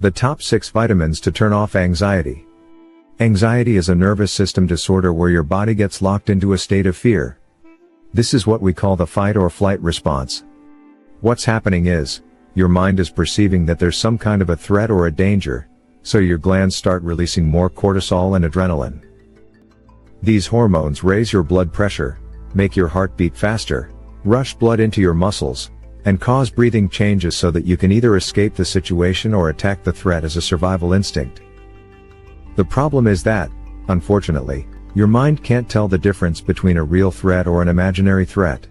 The top 6 vitamins to turn off anxiety. Anxiety is a nervous system disorder where your body gets locked into a state of fear. This is what we call the fight or flight response. What's happening is, your mind is perceiving that there's some kind of a threat or a danger, so your glands start releasing more cortisol and adrenaline. These hormones raise your blood pressure, make your heart beat faster, rush blood into your muscles, and cause breathing changes so that you can either escape the situation or attack the threat as a survival instinct. The problem is that, unfortunately, your mind can't tell the difference between a real threat or an imaginary threat.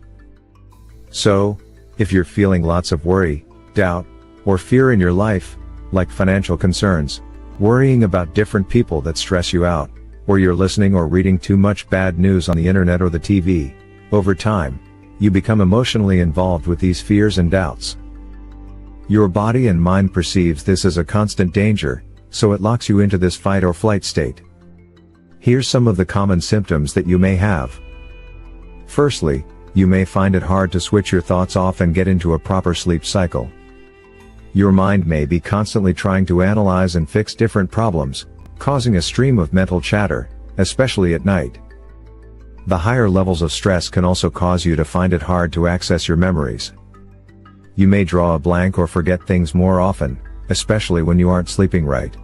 So, if you're feeling lots of worry, doubt, or fear in your life, like financial concerns, worrying about different people that stress you out, or you're listening or reading too much bad news on the internet or the TV, over time, you become emotionally involved with these fears and doubts. Your body and mind perceives this as a constant danger, so it locks you into this fight or flight state. Here's some of the common symptoms that you may have. Firstly, you may find it hard to switch your thoughts off and get into a proper sleep cycle. Your mind may be constantly trying to analyze and fix different problems, causing a stream of mental chatter, especially at night. The higher levels of stress can also cause you to find it hard to access your memories. You may draw a blank or forget things more often, especially when you aren't sleeping right.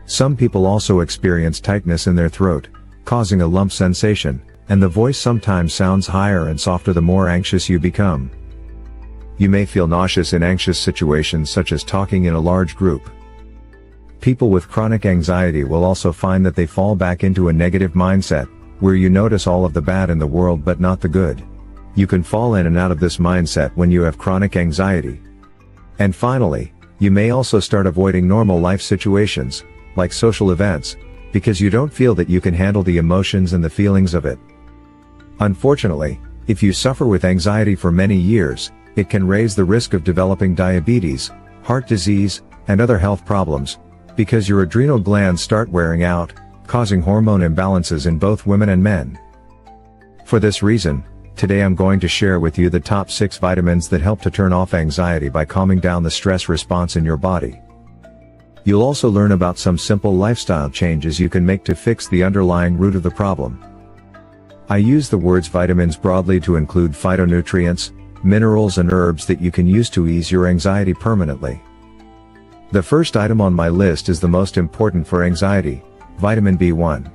Some people also experience tightness in their throat, causing a lump sensation, and the voice sometimes sounds higher and softer the more anxious you become. You may feel nauseous in anxious situations such as talking in a large group. People with chronic anxiety will also find that they fall back into a negative mindset, where you notice all of the bad in the world but not the good. You can fall in and out of this mindset when you have chronic anxiety. And finally, you may also start avoiding normal life situations, like social events, because you don't feel that you can handle the emotions and the feelings of it. Unfortunately, if you suffer with anxiety for many years, it can raise the risk of developing diabetes, heart disease, and other health problems, because your adrenal glands start wearing out, causing hormone imbalances in both women and men. For this reason, today I'm going to share with you the top 6 vitamins that help to turn off anxiety by calming down the stress response in your body. You'll also learn about some simple lifestyle changes you can make to fix the underlying root of the problem. I use the words vitamins broadly to include phytonutrients, minerals and herbs that you can use to ease your anxiety permanently. The first item on my list is the most important for anxiety: vitamin B1.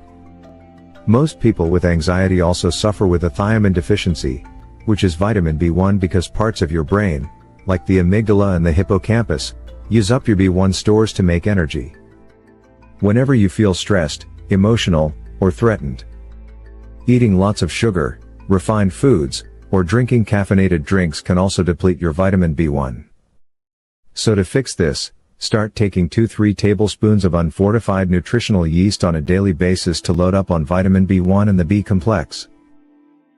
Most people with anxiety also suffer with a thiamine deficiency, which is vitamin B1 because parts of your brain, like the amygdala and the hippocampus, use up your B1 stores to make energy. Whenever you feel stressed, emotional, or threatened, eating lots of sugar, refined foods, or drinking caffeinated drinks can also deplete your vitamin B1. So to fix this, start taking 2-3 tablespoons of unfortified nutritional yeast on a daily basis to load up on vitamin B1 and the B complex.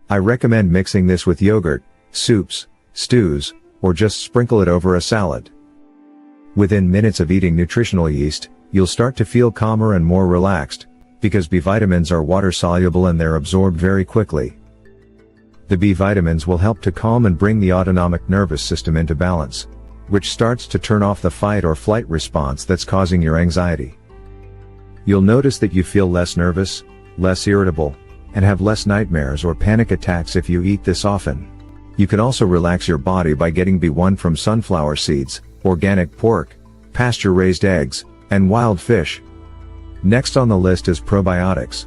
I recommend mixing this with yogurt, soups, stews, or just sprinkle it over a salad. Within minutes of eating nutritional yeast, you'll start to feel calmer and more relaxed, because B vitamins are water soluble and they're absorbed very quickly. The B vitamins will help to calm and bring the autonomic nervous system into balance, which starts to turn off the fight or flight response that's causing your anxiety. You'll notice that you feel less nervous, less irritable, and have less nightmares or panic attacks if you eat this often. You can also relax your body by getting B1 from sunflower seeds, organic pork, pasture-raised eggs, and wild fish. Next on the list is probiotics.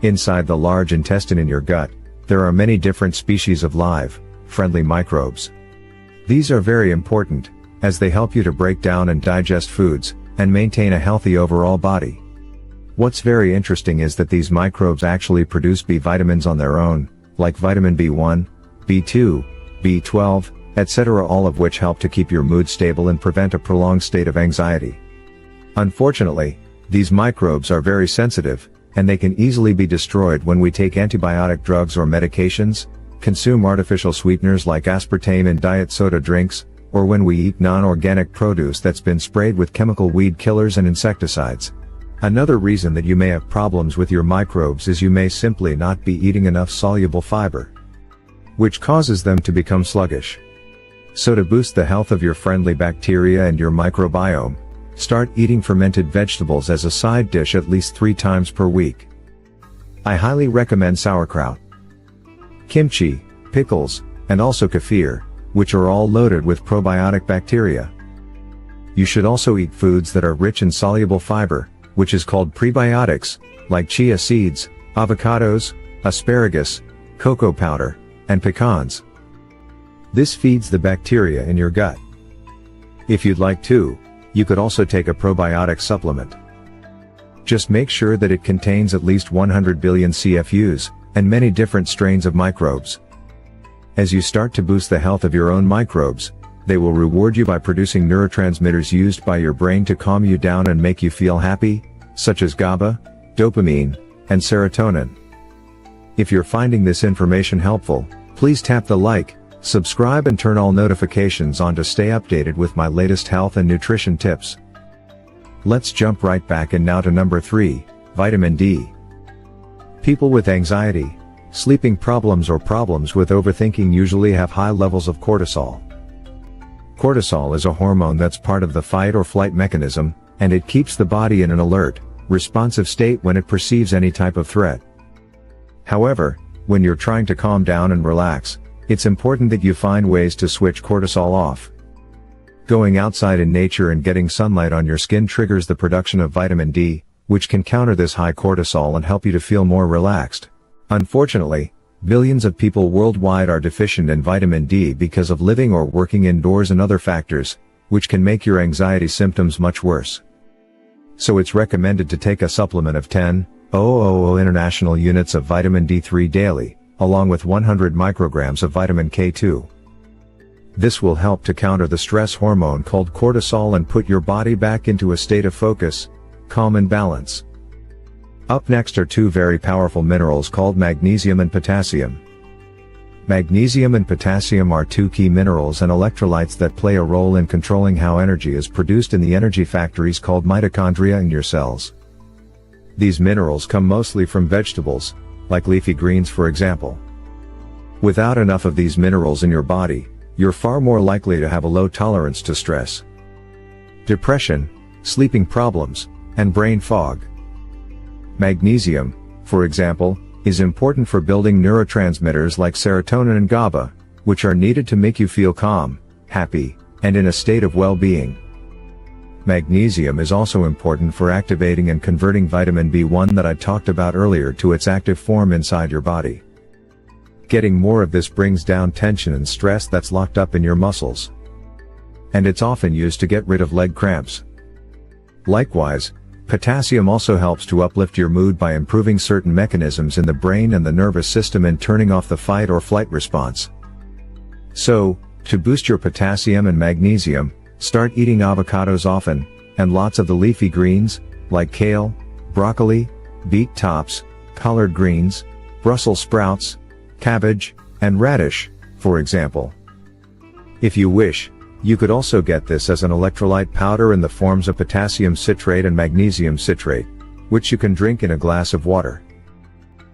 Inside the large intestine in your gut, there are many different species of live, friendly microbes. These are very important, as they help you to break down and digest foods, and maintain a healthy overall body. What's very interesting is that these microbes actually produce B vitamins on their own, like vitamin B1, B2, B12, etc., all of which help to keep your mood stable and prevent a prolonged state of anxiety. Unfortunately, these microbes are very sensitive, and they can easily be destroyed when we take antibiotic drugs or medications, consume artificial sweeteners like aspartame in diet soda drinks, or when we eat non-organic produce that's been sprayed with chemical weed killers and insecticides. Another reason that you may have problems with your microbes is you may simply not be eating enough soluble fiber, which causes them to become sluggish. So to boost the health of your friendly bacteria and your microbiome, Start eating fermented vegetables as a side dish at least 3 times per week. I highly recommend sauerkraut, kimchi, pickles, and also kefir, which are all loaded with probiotic bacteria. You should also eat foods that are rich in soluble fiber, which is called prebiotics, like chia seeds, avocados, asparagus, cocoa powder, and pecans. This feeds the bacteria in your gut. If you'd like to, you could also take a probiotic supplement. Just make sure that it contains at least 100 billion CFUs, and many different strains of microbes. As you start to boost the health of your own microbes, they will reward you by producing neurotransmitters used by your brain to calm you down and make you feel happy, such as GABA, dopamine, and serotonin. If you're finding this information helpful, please tap the like, subscribe and turn all notifications on to stay updated with my latest health and nutrition tips. Let's jump right back in now to number 3, vitamin D. People with anxiety, sleeping problems or problems with overthinking usually have high levels of cortisol. Cortisol is a hormone that's part of the fight or flight mechanism, and it keeps the body in an alert, responsive state when it perceives any type of threat. However, when you're trying to calm down and relax, it's important that you find ways to switch cortisol off. Going outside in nature and getting sunlight on your skin triggers the production of vitamin D, which can counter this high cortisol and help you to feel more relaxed. Unfortunately, billions of people worldwide are deficient in vitamin D because of living or working indoors and other factors, which can make your anxiety symptoms much worse. So it's recommended to take a supplement of 10,000 international units of vitamin D3 daily, along with 100 micrograms of vitamin K2. This will help to counter the stress hormone called cortisol and put your body back into a state of focus, calm and balance. Up next are 2 very powerful minerals called magnesium and potassium. Magnesium and potassium are 2 key minerals and electrolytes that play a role in controlling how energy is produced in the energy factories called mitochondria in your cells. These minerals come mostly from vegetables, like leafy greens for example. Without enough of these minerals in your body, you're far more likely to have a low tolerance to stress, depression, sleeping problems, and brain fog. Magnesium, for example, is important for building neurotransmitters like serotonin and GABA, which are needed to make you feel calm, happy, and in a state of well-being. Magnesium is also important for activating and converting vitamin B1 that I talked about earlier to its active form inside your body. Getting more of this brings down tension and stress that's locked up in your muscles. And it's often used to get rid of leg cramps. Likewise, potassium also helps to uplift your mood by improving certain mechanisms in the brain and the nervous system and turning off the fight or flight response. So, to boost your potassium and magnesium, start eating avocados often, and lots of the leafy greens, like kale, broccoli, beet tops, collard greens, Brussels sprouts, cabbage, and radish, for example. If you wish, you could also get this as an electrolyte powder in the forms of potassium citrate and magnesium citrate, which you can drink in a glass of water.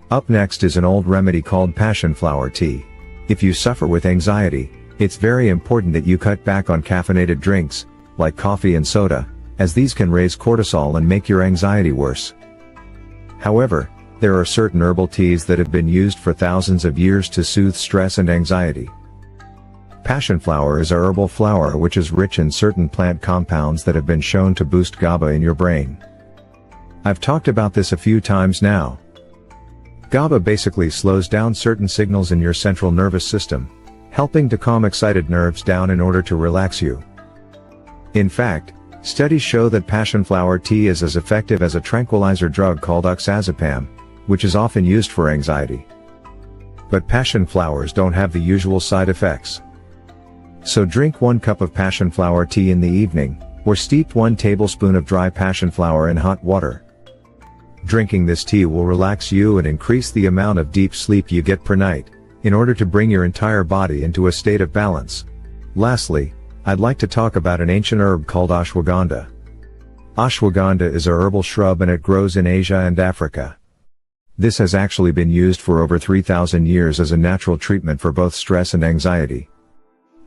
Up next is an old remedy called passion flower tea. If you suffer with anxiety, it's very important that you cut back on caffeinated drinks, like coffee and soda, as these can raise cortisol and make your anxiety worse. However, there are certain herbal teas that have been used for thousands of years to soothe stress and anxiety. Passion flower is a herbal flower which is rich in certain plant compounds that have been shown to boost GABA in your brain. I've talked about this a few times now. GABA basically slows down certain signals in your central nervous system, helping to calm excited nerves down in order to relax you. In fact, studies show that passion flower tea is as effective as a tranquilizer drug called oxazepam, which is often used for anxiety. But passion flowers don't have the usual side effects. So drink 1 cup of passion flower tea in the evening, or steep 1 tablespoon of dry passion flower in hot water. Drinking this tea will relax you and increase the amount of deep sleep you get per night, in order to bring your entire body into a state of balance. Lastly, I'd like to talk about an ancient herb called ashwagandha. Ashwagandha is a herbal shrub and it grows in Asia and Africa. This has actually been used for over 3,000 years as a natural treatment for both stress and anxiety.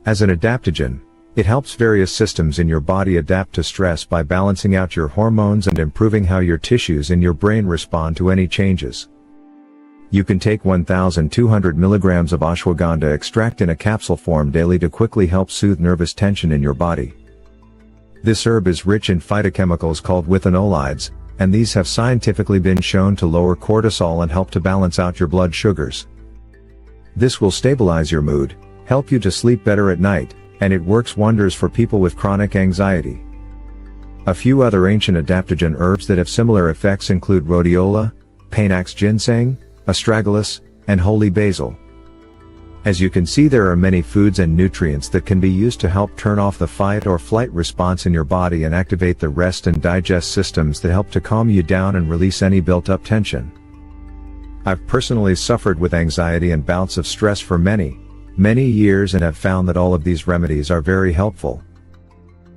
As an adaptogen, It helps various systems in your body adapt to stress by balancing out your hormones and improving how your tissues in your brain respond to any changes. You can take 1,200 milligrams of ashwagandha extract in a capsule form daily to quickly help soothe nervous tension in your body. This herb is rich in phytochemicals called withanolides, and these have scientifically been shown to lower cortisol and help to balance out your blood sugars. This will stabilize your mood, help you to sleep better at night, and it works wonders for people with chronic anxiety. A few other ancient adaptogen herbs that have similar effects include rhodiola, Panax ginseng, astragalus, and holy basil. As you can see, there are many foods and nutrients that can be used to help turn off the fight or flight response in your body and activate the rest and digest systems that help to calm you down and release any built-up tension. I've personally suffered with anxiety and bouts of stress for many years and have found that all of these remedies are very helpful.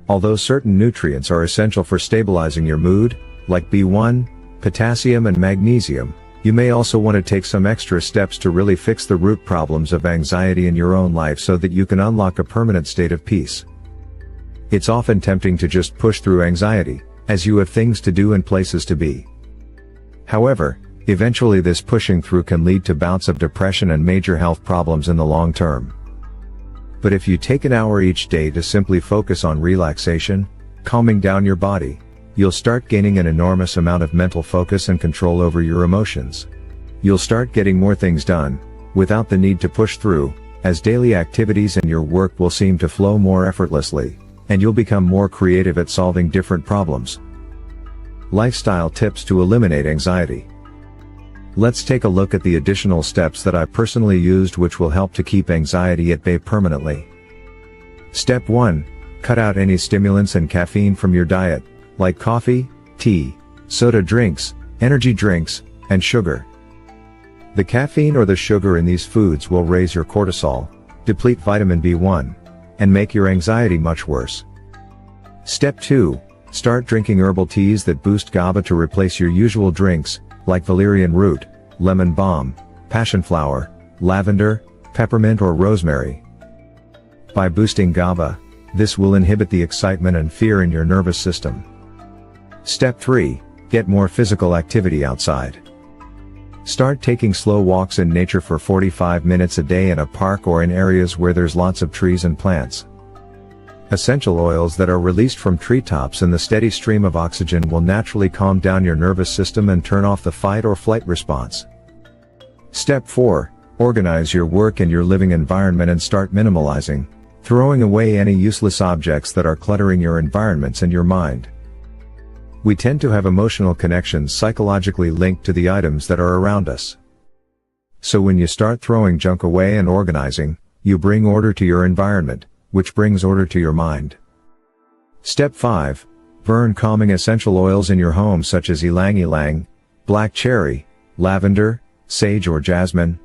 Although certain nutrients are essential for stabilizing your mood, like B1, potassium and magnesium, you may also want to take some extra steps to really fix the root problems of anxiety in your own life so that you can unlock a permanent state of peace. It's often tempting to just push through anxiety, as you have things to do and places to be. However, eventually this pushing through can lead to bouts of depression and major health problems in the long term. But if you take an hour each day to simply focus on relaxation, calming down your body, you'll start gaining an enormous amount of mental focus and control over your emotions. You'll start getting more things done, without the need to push through, as daily activities and your work will seem to flow more effortlessly, and you'll become more creative at solving different problems. Lifestyle tips to eliminate anxiety. Let's take a look at the additional steps that I personally used which will help to keep anxiety at bay permanently. Step 1. Cut out any stimulants and caffeine from your diet, like coffee, tea, soda drinks, energy drinks, and sugar. The caffeine or the sugar in these foods will raise your cortisol, deplete vitamin B1, and make your anxiety much worse. Step 2. Start drinking herbal teas that boost GABA to replace your usual drinks, like valerian root, lemon balm, passion flower, lavender, peppermint or rosemary. By boosting GABA, this will inhibit the excitement and fear in your nervous system. Step 3. Get more physical activity outside. Start taking slow walks in nature for 45 minutes a day in a park or in areas where there's lots of trees and plants. Essential oils that are released from treetops and the steady stream of oxygen will naturally calm down your nervous system and turn off the fight or flight response. Step 4. Organize your work and your living environment and start minimalizing, throwing away any useless objects that are cluttering your environments and your mind. We tend to have emotional connections psychologically linked to the items that are around us. So when you start throwing junk away and organizing, you bring order to your environment, which brings order to your mind. Step 5. Burn calming essential oils in your home such as ylang-ylang, black cherry, lavender, sage or jasmine.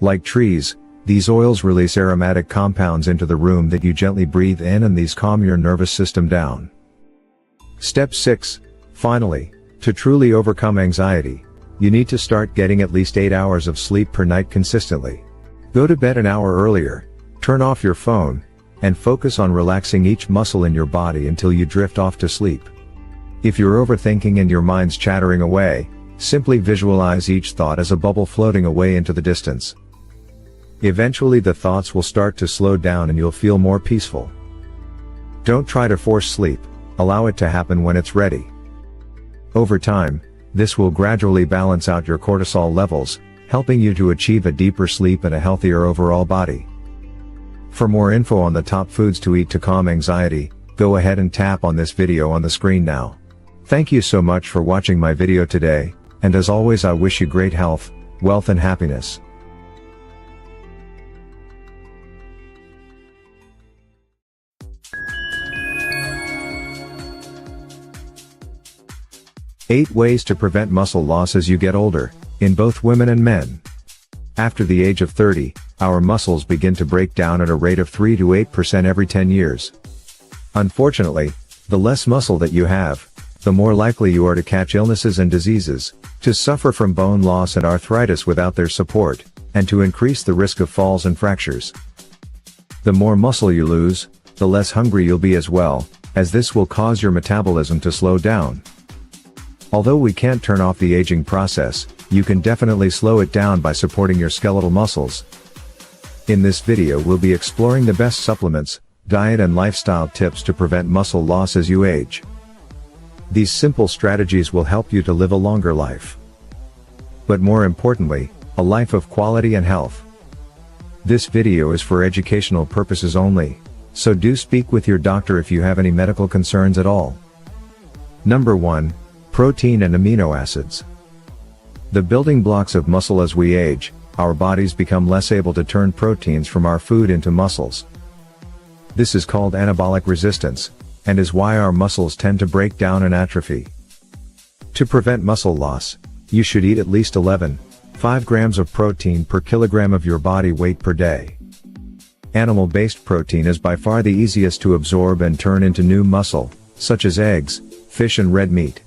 Like trees, these oils release aromatic compounds into the room that you gently breathe in, and these calm your nervous system down. Step 6. Finally, to truly overcome anxiety, you need to start getting at least 8 hours of sleep per night consistently. Go to bed an hour earlier, turn off your phone, and focus on relaxing each muscle in your body until you drift off to sleep. If you're overthinking and your mind's chattering away, simply visualize each thought as a bubble floating away into the distance. Eventually the thoughts will start to slow down and you'll feel more peaceful. Don't try to force sleep, allow it to happen when it's ready. Over time, this will gradually balance out your cortisol levels, helping you to achieve a deeper sleep and a healthier overall body. For more info on the top foods to eat to calm anxiety, go ahead and tap on this video on the screen now. Thank you so much for watching my video today, and as always I wish you great health, wealth and happiness. Eight ways to prevent muscle loss as you get older, in both women and men. After the age of 30, our muscles begin to break down at a rate of 3 to 8% every 10 years. Unfortunately, the less muscle that you have, the more likely you are to catch illnesses and diseases, to suffer from bone loss and arthritis without their support, and to increase the risk of falls and fractures. The more muscle you lose, the less hungry you'll be as well, as this will cause your metabolism to slow down. Although we can't turn off the aging process, you can definitely slow it down by supporting your skeletal muscles. In this video we'll be exploring the best supplements, diet and lifestyle tips to prevent muscle loss as you age. These simple strategies will help you to live a longer life. But more importantly, a life of quality and health. This video is for educational purposes only, so do speak with your doctor if you have any medical concerns at all. Number 1. Protein and amino acids. The building blocks of muscle. As we age, our bodies become less able to turn proteins from our food into muscles. This is called anabolic resistance, and is why our muscles tend to break down and atrophy. To prevent muscle loss, you should eat at least 5 grams of protein per kilogram of your body weight per day. Animal-based protein is by far the easiest to absorb and turn into new muscle, such as eggs, fish and red meat.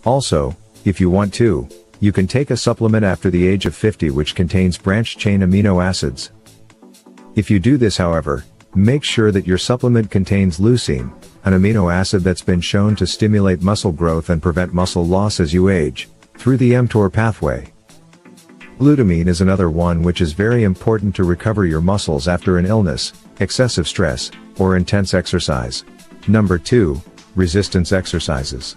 Also, if you want to, you can take a supplement after the age of 50 which contains branched-chain amino acids. If you do this, however, make sure that your supplement contains leucine, an amino acid that's been shown to stimulate muscle growth and prevent muscle loss as you age, through the mTOR pathway. Glutamine is another one which is very important to recover your muscles after an illness, excessive stress, or intense exercise. Number 2. Resistance exercises.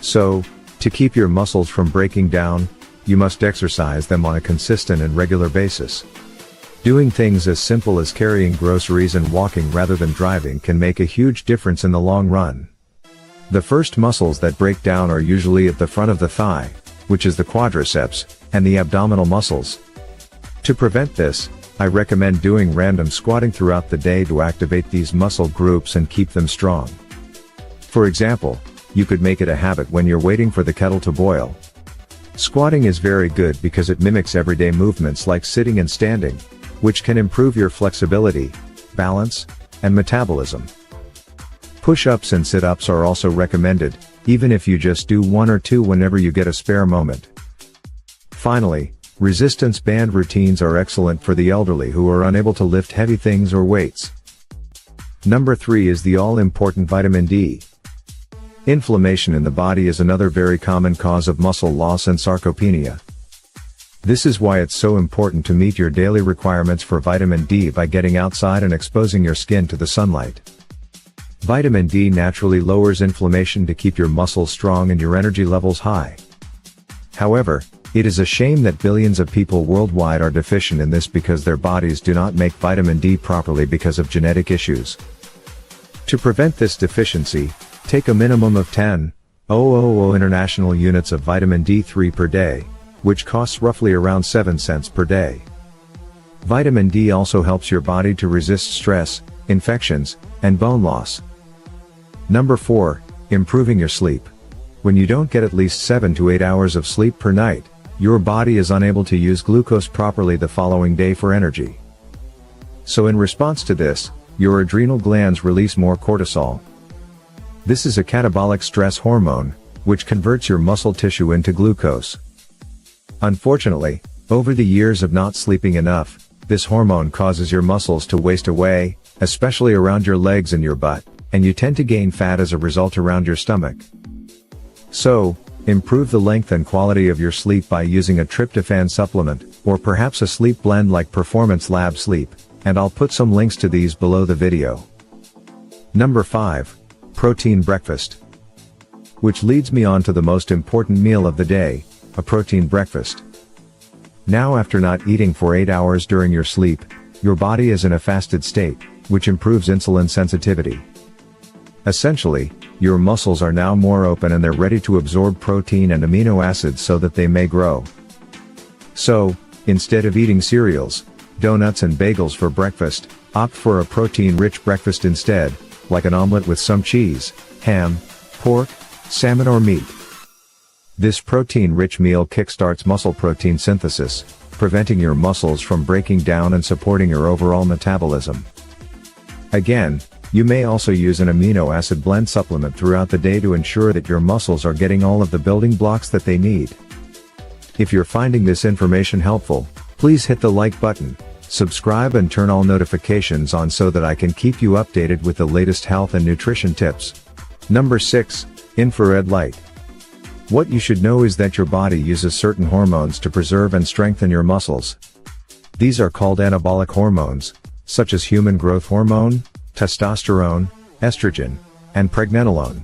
So, to keep your muscles from breaking down, you must exercise them on a consistent and regular basis. Doing things as simple as carrying groceries and walking rather than driving can make a huge difference in the long run. The first muscles that break down are usually at the front of the thigh, which is the quadriceps, and the abdominal muscles. To prevent this, I recommend doing random squatting throughout the day to activate these muscle groups and keep them strong. For example, you could make it a habit when you're waiting for the kettle to boil. Squatting is very good because it mimics everyday movements like sitting and standing, which can improve your flexibility, balance, and metabolism. Push-ups and sit-ups are also recommended, even if you just do 1 or 2 whenever you get a spare moment. Finally, resistance band routines are excellent for the elderly who are unable to lift heavy things or weights. Number 3 is the all-important vitamin D. Inflammation in the body is another very common cause of muscle loss and sarcopenia. This is why it's so important to meet your daily requirements for vitamin D by getting outside and exposing your skin to the sunlight. Vitamin D naturally lowers inflammation to keep your muscles strong and your energy levels high. However, it is a shame that billions of people worldwide are deficient in this because their bodies do not make vitamin D properly because of genetic issues. To prevent this deficiency, take a minimum of 10,000 international units of vitamin D3 per day, which costs roughly around 7 cents per day. Vitamin D also helps your body to resist stress, infections, and bone loss. Number 4. Improving your sleep. When you don't get at least 7 to 8 hours of sleep per night, your body is unable to use glucose properly the following day for energy. So in response to this, your adrenal glands release more cortisol. This is a catabolic stress hormone, which converts your muscle tissue into glucose. Unfortunately, over the years of not sleeping enough, this hormone causes your muscles to waste away, especially around your legs and your butt, and you tend to gain fat as a result around your stomach. So, improve the length and quality of your sleep by using a tryptophan supplement, or perhaps a sleep blend like Performance Lab Sleep, and I'll put some links to these below the video. Number 5. Protein breakfast. Which leads me on to the most important meal of the day, a protein breakfast. Now, after not eating for 8 hours during your sleep, your body is in a fasted state, which improves insulin sensitivity. Essentially, your muscles are now more open and they're ready to absorb protein and amino acids so that they may grow. So, instead of eating cereals, donuts and bagels for breakfast, opt for a protein-rich breakfast instead, like an omelet with some cheese, ham, pork, salmon or meat. This protein-rich meal kickstarts muscle protein synthesis, preventing your muscles from breaking down and supporting your overall metabolism. Again, you may also use an amino acid blend supplement throughout the day to ensure that your muscles are getting all of the building blocks that they need. If you're finding this information helpful, please hit the like button, subscribe and turn all notifications on so that I can keep you updated with the latest health and nutrition tips. Number 6. Infrared light. What you should know is that your body uses certain hormones to preserve and strengthen your muscles. These are called anabolic hormones, such as human growth hormone, testosterone, estrogen, and pregnenolone.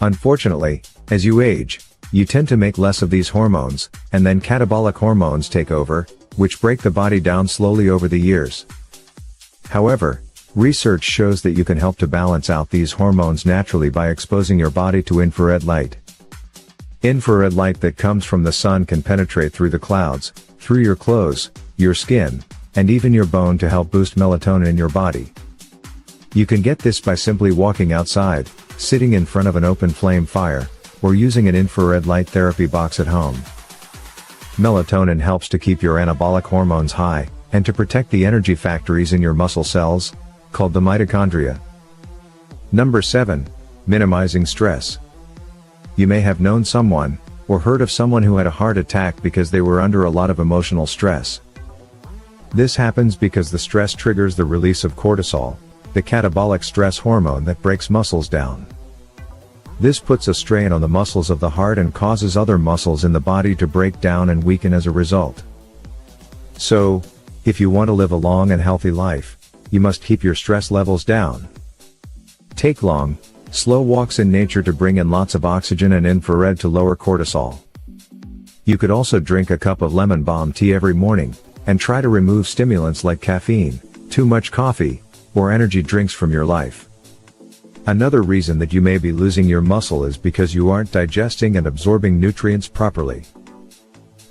Unfortunately, as you age, you tend to make less of these hormones, and then catabolic hormones take over, which break the body down slowly over the years. However, research shows that you can help to balance out these hormones naturally by exposing your body to infrared light. Infrared light that comes from the sun can penetrate through the clouds, through your clothes, your skin, and even your bone to help boost melatonin in your body. You can get this by simply walking outside, sitting in front of an open flame fire, or using an infrared light therapy box at home. Melatonin helps to keep your anabolic hormones high, and to protect the energy factories in your muscle cells, called the mitochondria. Number 7. Minimizing stress. You may have known someone, or heard of someone who had a heart attack because they were under a lot of emotional stress. This happens because the stress triggers the release of cortisol, the catabolic stress hormone that breaks muscles down. This puts a strain on the muscles of the heart and causes other muscles in the body to break down and weaken as a result. So, if you want to live a long and healthy life, you must keep your stress levels down. Take long, slow walks in nature to bring in lots of oxygen and infrared to lower cortisol. You could also drink a cup of lemon balm tea every morning, and try to remove stimulants like caffeine, too much coffee, or energy drinks from your life. Another reason that you may be losing your muscle is because you aren't digesting and absorbing nutrients properly.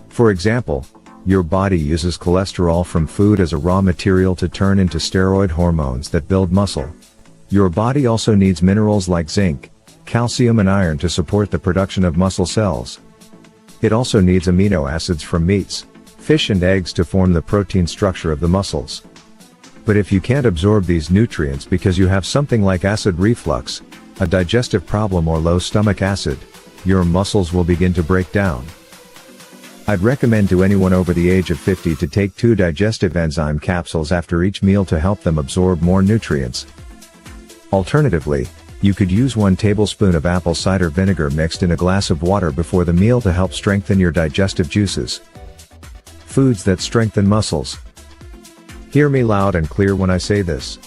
For example, your body uses cholesterol from food as a raw material to turn into steroid hormones that build muscle. Your body also needs minerals like zinc, calcium and iron to support the production of muscle cells. It also needs amino acids from meats, fish and eggs to form the protein structure of the muscles. But if you can't absorb these nutrients because you have something like acid reflux, a digestive problem or low stomach acid, your muscles will begin to break down. I'd recommend to anyone over the age of 50 to take 2 digestive enzyme capsules after each meal to help them absorb more nutrients. Alternatively, you could use 1 tablespoon of apple cider vinegar mixed in a glass of water before the meal to help strengthen your digestive juices. Foods that strengthen muscles. Hear me loud and clear when I say this.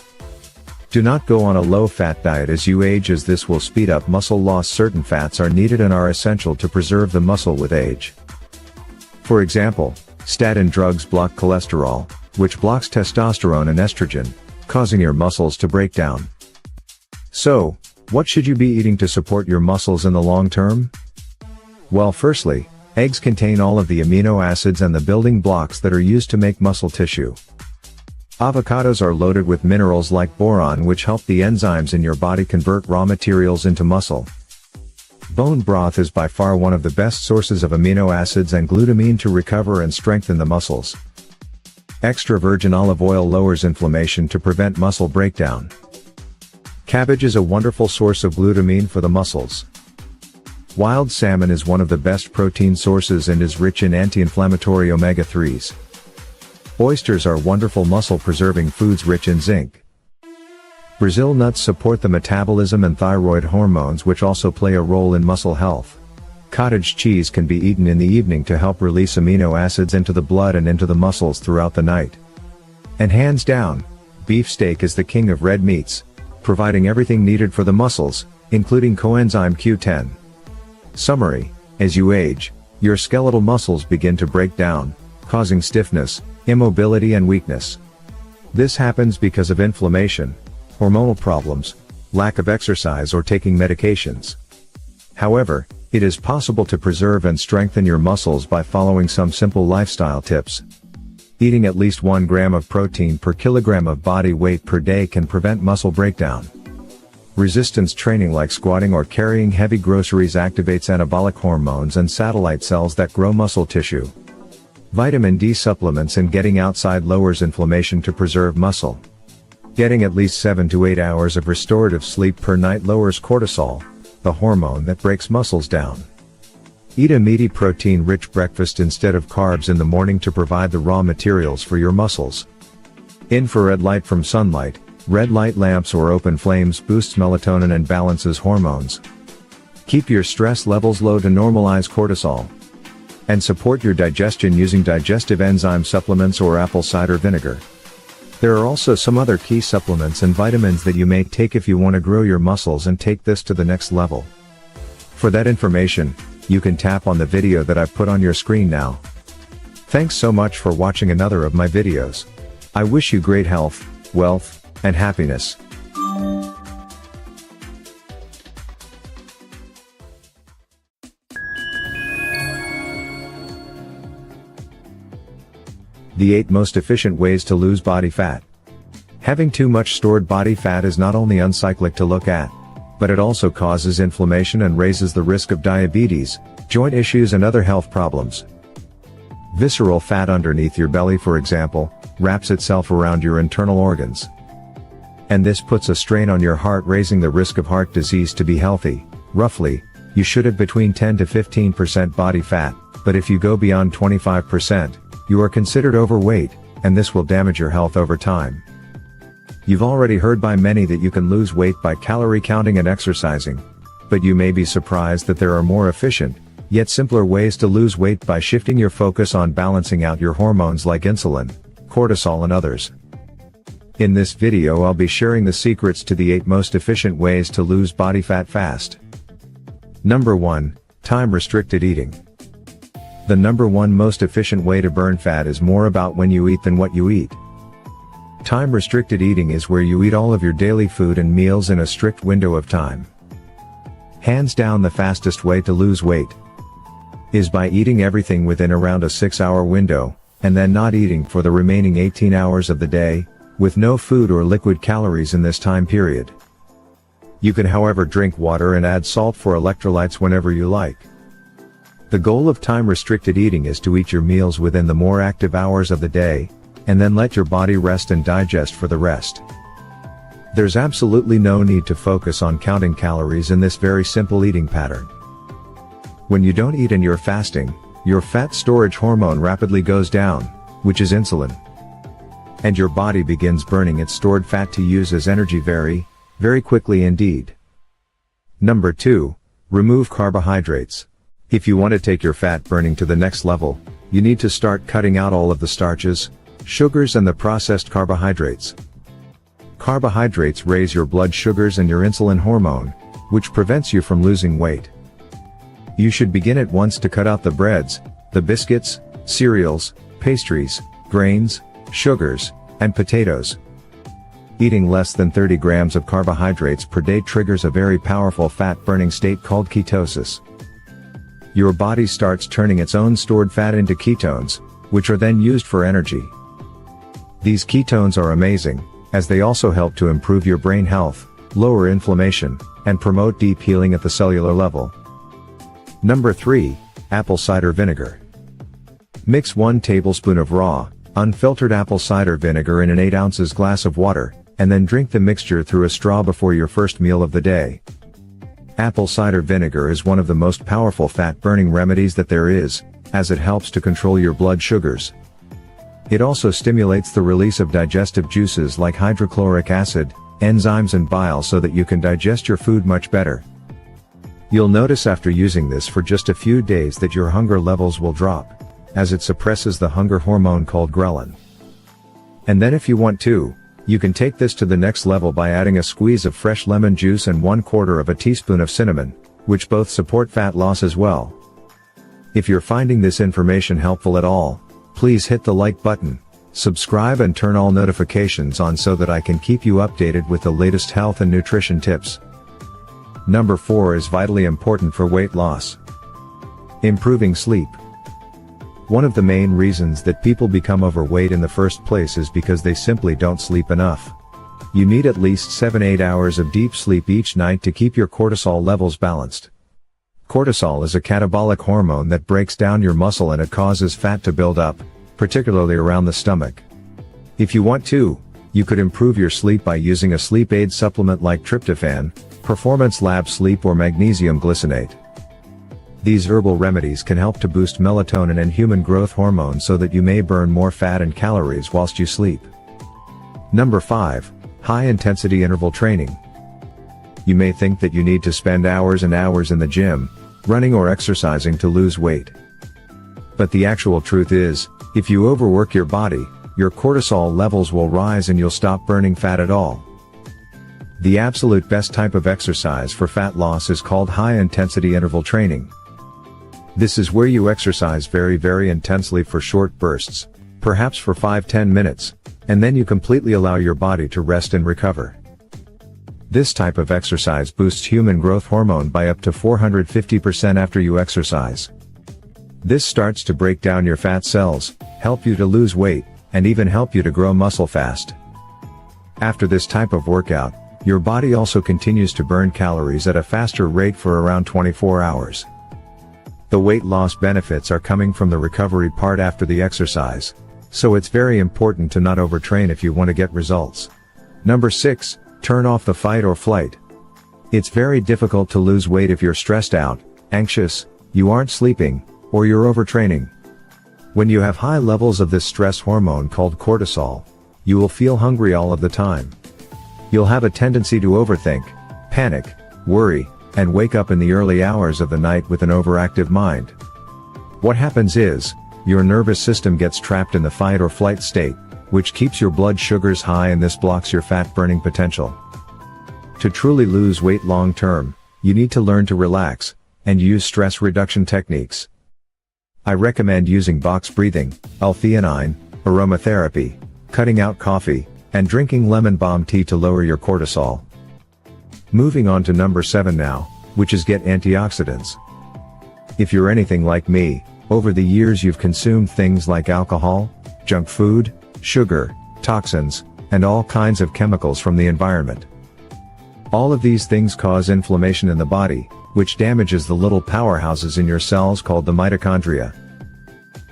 Do not go on a low-fat diet as you age, as this will speed up muscle loss. Certain fats are needed and are essential to preserve the muscle with age. For example, statin drugs block cholesterol, which blocks testosterone and estrogen, causing your muscles to break down. So, what should you be eating to support your muscles in the long term? Well, firstly, eggs contain all of the amino acids and the building blocks that are used to make muscle tissue. Avocados are loaded with minerals like boron, which help the enzymes in your body convert raw materials into muscle. Bone broth is by far one of the best sources of amino acids and glutamine to recover and strengthen the muscles. Extra virgin olive oil lowers inflammation to prevent muscle breakdown. Cabbage is a wonderful source of glutamine for the muscles. Wild salmon is one of the best protein sources and is rich in anti-inflammatory omega-3s. Oysters are wonderful muscle-preserving foods rich in zinc. Brazil nuts support the metabolism and thyroid hormones, which also play a role in muscle health. Cottage cheese can be eaten in the evening to help release amino acids into the blood and into the muscles throughout the night. And hands down, beefsteak is the king of red meats, providing everything needed for the muscles, including coenzyme Q10. Summary: as you age, your skeletal muscles begin to break down, causing stiffness, immobility and weakness. This happens because of inflammation, hormonal problems, lack of exercise or taking medications. However, it is possible to preserve and strengthen your muscles by following some simple lifestyle tips. Eating at least 1 gram of protein per kilogram of body weight per day can prevent muscle breakdown. Resistance training like squatting or carrying heavy groceries activates anabolic hormones and satellite cells that grow muscle tissue. Vitamin D supplements and getting outside lowers inflammation to preserve muscle. Getting at least 7 to 8 hours of restorative sleep per night lowers cortisol, the hormone that breaks muscles down. Eat a meaty protein-rich breakfast instead of carbs in the morning to provide the raw materials for your muscles. Infrared light from sunlight, red light lamps or open flames boosts melatonin and balances hormones. Keep your stress levels low to normalize cortisol. And support your digestion using digestive enzyme supplements or apple cider vinegar. There are also some other key supplements and vitamins that you may take if you want to grow your muscles and take this to the next level. For that information, you can tap on the video that I've put on your screen now. Thanks so much for watching another of my videos. I wish you great health, wealth, and happiness. The 8 most efficient ways to lose body fat. Having too much stored body fat is not only uncyclic to look at, but it also causes inflammation and raises the risk of diabetes, joint issues and other health problems. Visceral fat underneath your belly, for example, wraps itself around your internal organs. And this puts a strain on your heart, raising the risk of heart disease. To be healthy, roughly, you should have between 10 to 15% body fat, but if you go beyond 25%, you are considered overweight, and this will damage your health over time. You've already heard by many that you can lose weight by calorie counting and exercising. But you may be surprised that there are more efficient, yet simpler ways to lose weight by shifting your focus on balancing out your hormones like insulin, cortisol and others. In this video I'll be sharing the secrets to the 8 most efficient ways to lose body fat fast. Number 1. Time-restricted eating. The number 1 most efficient way to burn fat is more about when you eat than what you eat. Time-restricted eating is where you eat all of your daily food and meals in a strict window of time. Hands down, the fastest way to lose weight is by eating everything within around a 6-hour window, and then not eating for the remaining 18 hours of the day, with no food or liquid calories in this time period. You can, however, drink water and add salt for electrolytes whenever you like. The goal of time-restricted eating is to eat your meals within the more active hours of the day, and then let your body rest and digest for the rest. There's absolutely no need to focus on counting calories in this very simple eating pattern. When you don't eat and you're fasting, your fat storage hormone rapidly goes down, which is insulin. And your body begins burning its stored fat to use as energy very, very quickly indeed. Number 2. Remove carbohydrates. If you want to take your fat burning to the next level, you need to start cutting out all of the starches, sugars and the processed carbohydrates. Carbohydrates raise your blood sugars and your insulin hormone, which prevents you from losing weight. You should begin at once to cut out the breads, the biscuits, cereals, pastries, grains, sugars, and potatoes. Eating less than 30 grams of carbohydrates per day triggers a very powerful fat-burning state called ketosis. Your body starts turning its own stored fat into ketones, which are then used for energy. These ketones are amazing, as they also help to improve your brain health, lower inflammation, and promote deep healing at the cellular level. Number 3. Apple cider vinegar. Mix 1 tablespoon of raw, unfiltered apple cider vinegar in an 8 ounces glass of water, and then drink the mixture through a straw before your first meal of the day. Apple cider vinegar is one of the most powerful fat-burning remedies that there is, as it helps to control your blood sugars. It also stimulates the release of digestive juices like hydrochloric acid, enzymes and bile so that you can digest your food much better. You'll notice after using this for just a few days that your hunger levels will drop, as it suppresses the hunger hormone called ghrelin. And then if you want to, you can take this to the next level by adding a squeeze of fresh lemon juice and 1/4 teaspoon of cinnamon, which both support fat loss as well. If you're finding this information helpful at all, please hit the like button, subscribe and turn all notifications on so that I can keep you updated with the latest health and nutrition tips. Number 4 is vitally important for weight loss. Improving sleep. One of the main reasons that people become overweight in the first place is because they simply don't sleep enough. You need at least 7-8 hours of deep sleep each night to keep your cortisol levels balanced. Cortisol is a catabolic hormone that breaks down your muscle and it causes fat to build up, particularly around the stomach. If you want to, you could improve your sleep by using a sleep aid supplement like tryptophan, Performance Lab Sleep or magnesium glycinate. These herbal remedies can help to boost melatonin and human growth hormone so that you may burn more fat and calories whilst you sleep. Number 5. High-intensity interval training. You may think that you need to spend hours and hours in the gym, running or exercising to lose weight. But the actual truth is, if you overwork your body, your cortisol levels will rise and you'll stop burning fat at all. The absolute best type of exercise for fat loss is called high-intensity interval training. This is where you exercise very intensely for short bursts, perhaps for 5-10 minutes, and then you completely allow your body to rest and recover. This type of exercise boosts human growth hormone by up to 450% after you exercise. This starts to break down your fat cells, help you to lose weight, and even help you to grow muscle fast. After this type of workout, your body also continues to burn calories at a faster rate for around 24 hours. The weight loss benefits are coming from the recovery part after the exercise, so it's very important to not overtrain if you want to get results. Number 6. Turn off the fight or flight. It's very difficult to lose weight if you're stressed out, anxious, you aren't sleeping, or you're overtraining. When you have high levels of this stress hormone called cortisol, you will feel hungry all of the time. You'll have a tendency to overthink, panic, worry, and wake up in the early hours of the night with an overactive mind. What happens is, your nervous system gets trapped in the fight or flight state, which keeps your blood sugars high, and this blocks your fat burning potential. To truly lose weight long term, you need to learn to relax, and use stress reduction techniques. I recommend using box breathing, L-theanine, aromatherapy, cutting out coffee, and drinking lemon balm tea to lower your cortisol. Moving on to number 7 now, which is get antioxidants. If you're anything like me, over the years you've consumed things like alcohol, junk food, sugar, toxins, and all kinds of chemicals from the environment. All of these things cause inflammation in the body, which damages the little powerhouses in your cells called the mitochondria.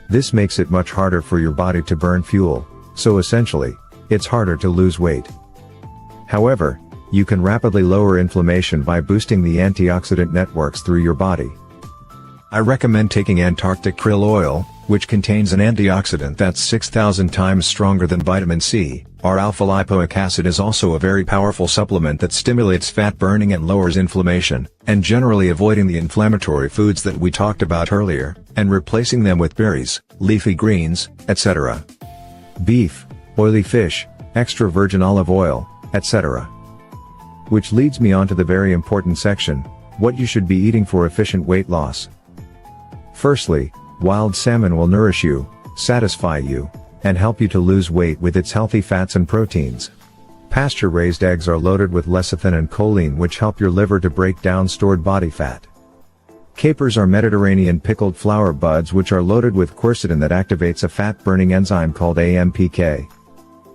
This makes it much harder for your body to burn fuel, so essentially, it's harder to lose weight. However, you can rapidly lower inflammation by boosting the antioxidant networks through your body. I recommend taking Antarctic krill oil, which contains an antioxidant that's 6,000 times stronger than vitamin C. Our alpha-lipoic acid is also a very powerful supplement that stimulates fat burning and lowers inflammation, and generally avoiding the inflammatory foods that we talked about earlier, and replacing them with berries, leafy greens, etc. Beef, oily fish, extra virgin olive oil, etc. Which leads me on to the very important section, what you should be eating for efficient weight loss. Firstly, wild salmon will nourish you, satisfy you, and help you to lose weight with its healthy fats and proteins. Pasture-raised eggs are loaded with lecithin and choline, which help your liver to break down stored body fat. Capers are Mediterranean pickled flower buds, which are loaded with quercetin that activates a fat-burning enzyme called AMPK.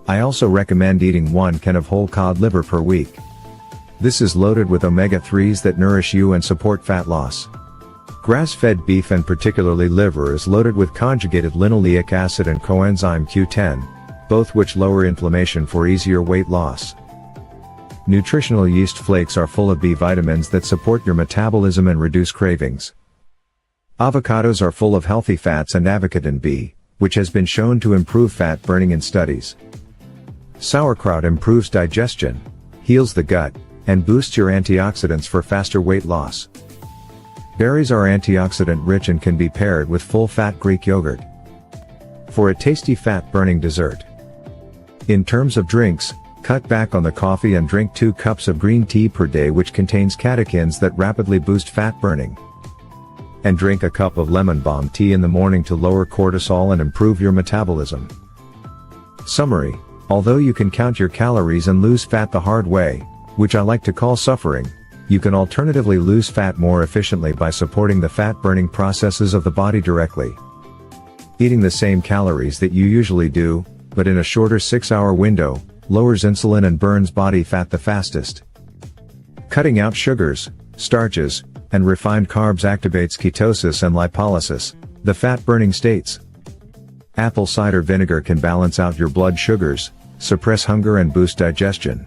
I also recommend eating 1 can of whole cod liver per week. This is loaded with omega-3s that nourish you and support fat loss. Grass-fed beef, and particularly liver, is loaded with conjugated linoleic acid and coenzyme Q10, both which lower inflammation for easier weight loss. Nutritional yeast flakes are full of B vitamins that support your metabolism and reduce cravings. Avocados are full of healthy fats and avocatin B, which has been shown to improve fat burning in studies. Sauerkraut improves digestion, heals the gut, and boosts your antioxidants for faster weight loss. Berries are antioxidant rich and can be paired with full-fat Greek yogurt for a tasty fat-burning dessert. In terms of drinks, cut back on the coffee and drink 2 cups of green tea per day, which contains catechins that rapidly boost fat burning. And drink a cup of lemon balm tea in the morning to lower cortisol and improve your metabolism. Summary: although you can count your calories and lose fat the hard way, which I like to call suffering, you can alternatively lose fat more efficiently by supporting the fat-burning processes of the body directly. Eating the same calories that you usually do, but in a shorter 6-hour window, lowers insulin and burns body fat the fastest. Cutting out sugars, starches, and refined carbs activates ketosis and lipolysis, the fat-burning states. Apple cider vinegar can balance out your blood sugars, suppress hunger and boost digestion.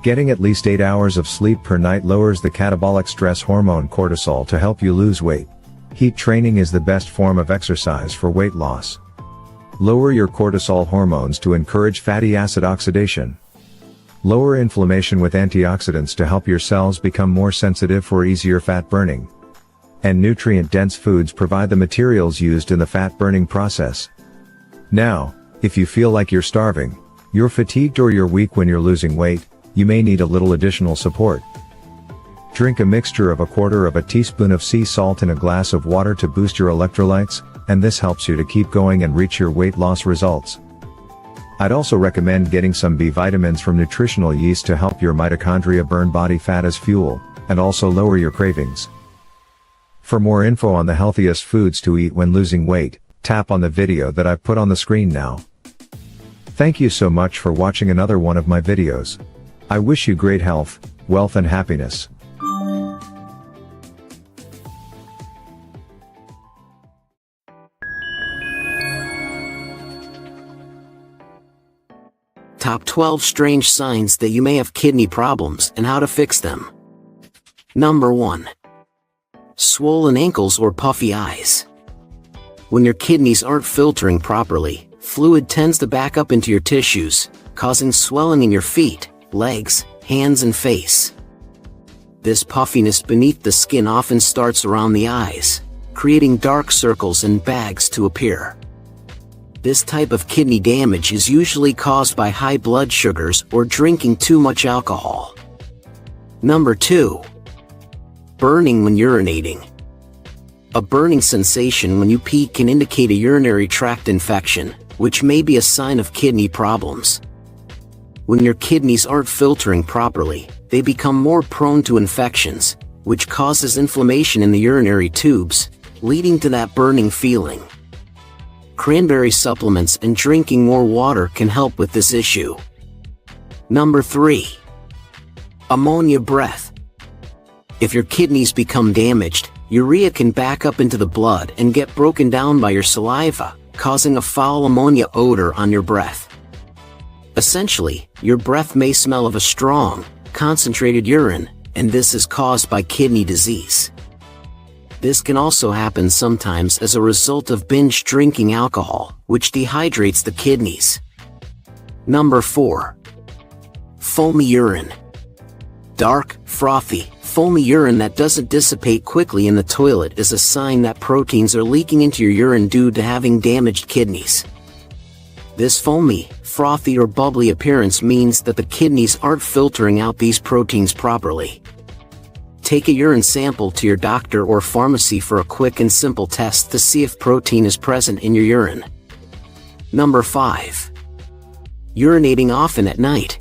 Getting at least 8 hours of sleep per night lowers the catabolic stress hormone cortisol to help you lose weight. Heat training is the best form of exercise for weight loss. Lower your cortisol hormones to encourage fatty acid oxidation. Lower inflammation with antioxidants to help your cells become more sensitive for easier fat burning. And nutrient-dense foods provide the materials used in the fat-burning process. Now, if you feel like you're starving, you're fatigued or you're weak when you're losing weight, you may need a little additional support. Drink a mixture of 1/4 teaspoon of sea salt in a glass of water to boost your electrolytes, and this helps you to keep going and reach your weight loss results. I'd also recommend getting some B vitamins from nutritional yeast to help your mitochondria burn body fat as fuel, and also lower your cravings. For more info on the healthiest foods to eat when losing weight, tap on the video that I've put on the screen now. Thank you so much for watching another one of my videos. I wish you great health, wealth and happiness. Top 12 strange signs that you may have kidney problems and how to fix them. Number 1. Swollen ankles or puffy eyes. When your kidneys aren't filtering properly, fluid tends to back up into your tissues, causing swelling in your feet, legs, hands and face. This puffiness beneath the skin often starts around the eyes, creating dark circles and bags to appear. This type of kidney damage is usually caused by high blood sugars or drinking too much alcohol. Number 2. Burning when urinating. A burning sensation when you pee can indicate a urinary tract infection, which may be a sign of kidney problems. When your kidneys aren't filtering properly, they become more prone to infections, which causes inflammation in the urinary tubes, leading to that burning feeling. Cranberry supplements and drinking more water can help with this issue. Number 3. Ammonia breath. If your kidneys become damaged, urea can back up into the blood and get broken down by your saliva, causing a foul ammonia odor on your breath. Essentially, your breath may smell of a strong, concentrated urine, and this is caused by kidney disease. This can also happen sometimes as a result of binge drinking alcohol, which dehydrates the kidneys. Number 4. Foamy urine. Dark, frothy, foamy urine that doesn't dissipate quickly in the toilet is a sign that proteins are leaking into your urine due to having damaged kidneys. This foamy, frothy or bubbly appearance means that the kidneys aren't filtering out these proteins properly. Take a urine sample to your doctor or pharmacy for a quick and simple test to see if protein is present in your urine. Number 5. Urinating often at night.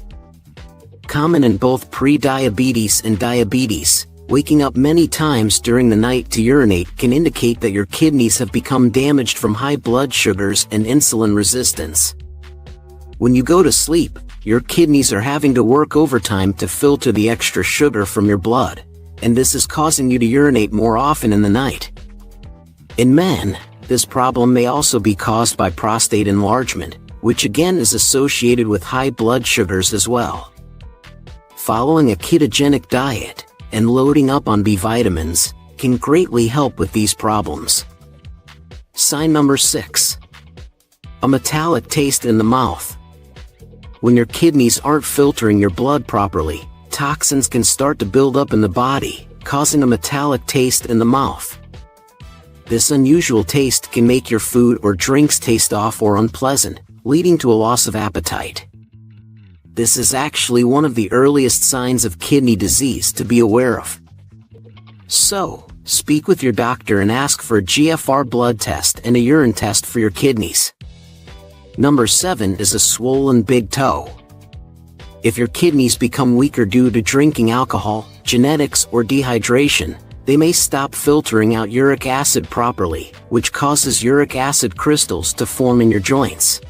Common in both pre-diabetes and diabetes, waking up many times during the night to urinate can indicate that your kidneys have become damaged from high blood sugars and insulin resistance. When you go to sleep, your kidneys are having to work overtime to filter the extra sugar from your blood, and this is causing you to urinate more often in the night. In men, this problem may also be caused by prostate enlargement, which again is associated with high blood sugars as well. Following a ketogenic diet and loading up on B vitamins can greatly help with these problems. Sign number 6. A metallic taste in the mouth. When your kidneys aren't filtering your blood properly, toxins can start to build up in the body, causing a metallic taste in the mouth. This unusual taste can make your food or drinks taste off or unpleasant, leading to a loss of appetite. This is actually one of the earliest signs of kidney disease to be aware of. So, speak with your doctor and ask for a GFR blood test and a urine test for your kidneys. Number 7 is a swollen big toe. If your kidneys become weaker due to drinking alcohol, genetics, or dehydration, they may stop filtering out uric acid properly, which causes uric acid crystals to form in your joints.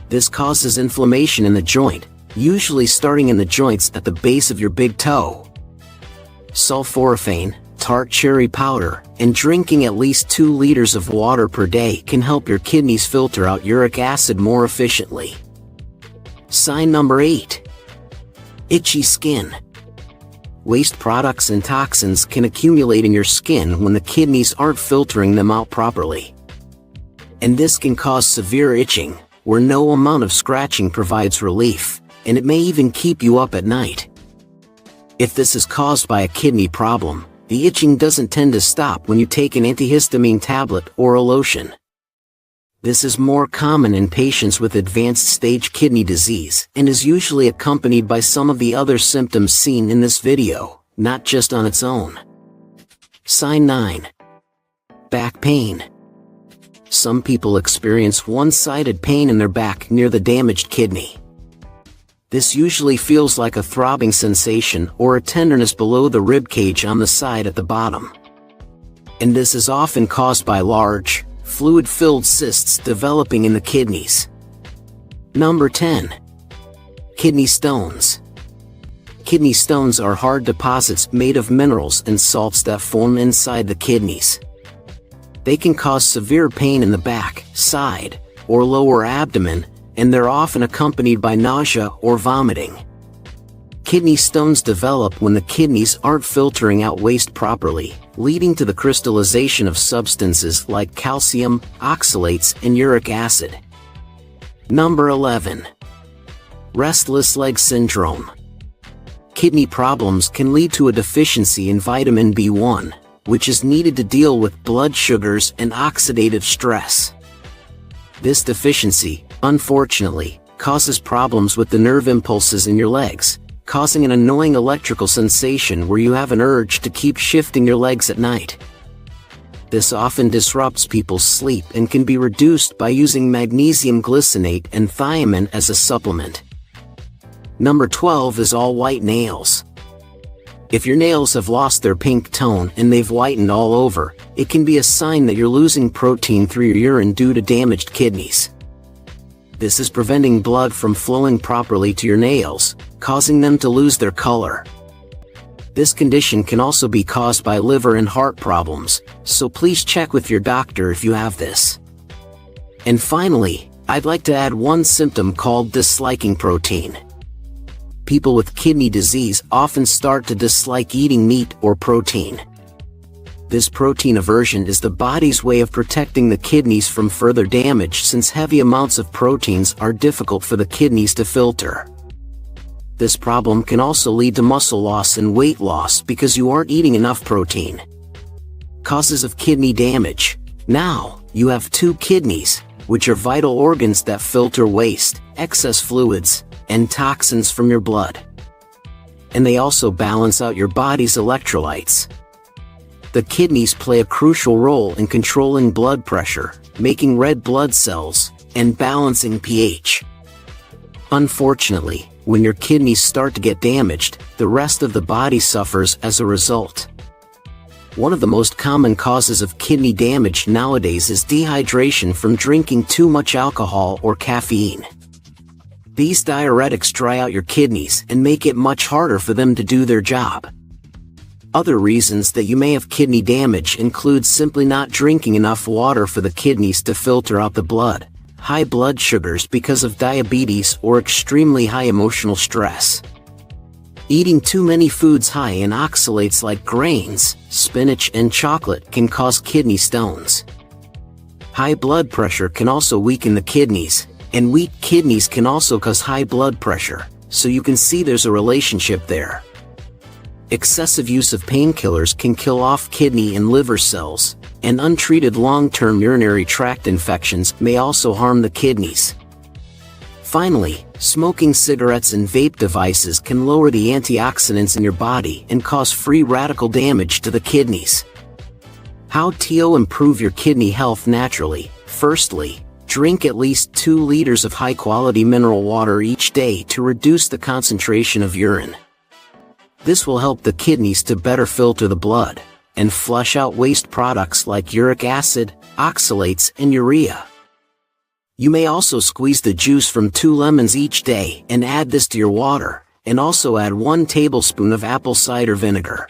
This causes inflammation in the joint, usually starting in the joints at the base of your big toe. Sulforaphane, tart cherry powder, and drinking at least 2 liters of water per day can help your kidneys filter out uric acid more efficiently. Sign number 8. Itchy skin. Waste products and toxins can accumulate in your skin when the kidneys aren't filtering them out properly. And this can cause severe itching, where no amount of scratching provides relief, and it may even keep you up at night. If this is caused by a kidney problem, the itching doesn't tend to stop when you take an antihistamine tablet or a lotion. This is more common in patients with advanced stage kidney disease and is usually accompanied by some of the other symptoms seen in this video, not just on its own. Sign 9. Back pain. Some people experience one-sided pain in their back near the damaged kidney. This usually feels like a throbbing sensation or a tenderness below the rib cage on the side at the bottom. And this is often caused by large, fluid-filled cysts developing in the kidneys. Number 10. Kidney stones. Kidney stones are hard deposits made of minerals and salts that form inside the kidneys. They can cause severe pain in the back, side, or lower abdomen, and they're often accompanied by nausea or vomiting. Kidney stones develop when the kidneys aren't filtering out waste properly, leading to the crystallization of substances like calcium, oxalates, and uric acid. Number 11. Restless leg syndrome. Kidney problems can lead to a deficiency in vitamin B1, which is needed to deal with blood sugars and oxidative stress. This deficiency, unfortunately, causes problems with the nerve impulses in your legs, causing an annoying electrical sensation where you have an urge to keep shifting your legs at night. This often disrupts people's sleep and can be reduced by using magnesium glycinate and thiamine as a supplement. Number 12 is all white nails. If your nails have lost their pink tone and they've whitened all over, it can be a sign that you're losing protein through your urine due to damaged kidneys. This is preventing blood from flowing properly to your nails, causing them to lose their color. This condition can also be caused by liver and heart problems, so please check with your doctor if you have this. And finally, I'd like to add one symptom called disliking protein. People with kidney disease often start to dislike eating meat or protein. This protein aversion is the body's way of protecting the kidneys from further damage, since heavy amounts of proteins are difficult for the kidneys to filter. This problem can also lead to muscle loss and weight loss because you aren't eating enough protein. Causes of kidney damage. Now, you have 2 kidneys, which are vital organs that filter waste, excess fluids, and toxins from your blood. And they also balance out your body's electrolytes. The kidneys play a crucial role in controlling blood pressure, making red blood cells, and balancing pH. Unfortunately, when your kidneys start to get damaged, the rest of the body suffers as a result. One of the most common causes of kidney damage nowadays is dehydration from drinking too much alcohol or caffeine. These diuretics dry out your kidneys and make it much harder for them to do their job. Other reasons that you may have kidney damage include simply not drinking enough water for the kidneys to filter out the blood, high blood sugars because of diabetes or extremely high emotional stress. Eating too many foods high in oxalates like grains, spinach, and chocolate can cause kidney stones. High blood pressure can also weaken the kidneys, and weak kidneys can also cause high blood pressure, so you can see there's a relationship there. Excessive use of painkillers can kill off kidney and liver cells, and untreated long-term urinary tract infections may also harm the kidneys. Finally, smoking cigarettes and vape devices can lower the antioxidants in your body and cause free radical damage to the kidneys. How to improve your kidney health naturally? Firstly, drink at least 2 liters of high-quality mineral water each day to reduce the concentration of urine. This will help the kidneys to better filter the blood and flush out waste products like uric acid, oxalates, and urea. You may also squeeze the juice from 2 lemons each day and add this to your water, and also add 1 tablespoon of apple cider vinegar.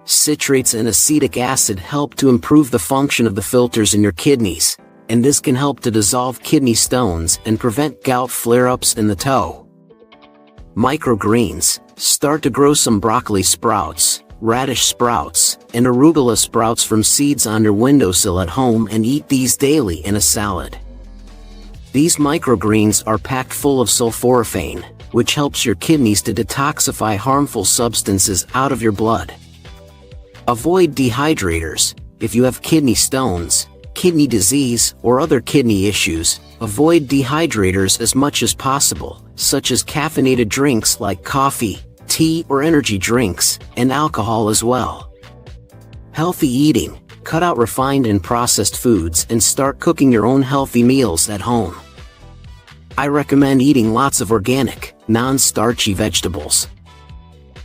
Citrates and acetic acid help to improve the function of the filters in your kidneys, and this can help to dissolve kidney stones and prevent gout flare-ups in the toe. Microgreens. Start to grow some broccoli sprouts, radish sprouts, and arugula sprouts from seeds on your windowsill at home and eat these daily in a salad. These microgreens are packed full of sulforaphane, which helps your kidneys to detoxify harmful substances out of your blood. Avoid dehydrators. If you have kidney stones, kidney disease, or other kidney issues, avoid dehydrators as much as possible, such as caffeinated drinks like coffee, tea, or energy drinks, and alcohol as well. Healthy eating. Cut out refined and processed foods and start cooking your own healthy meals at home. I recommend eating lots of organic, non-starchy vegetables,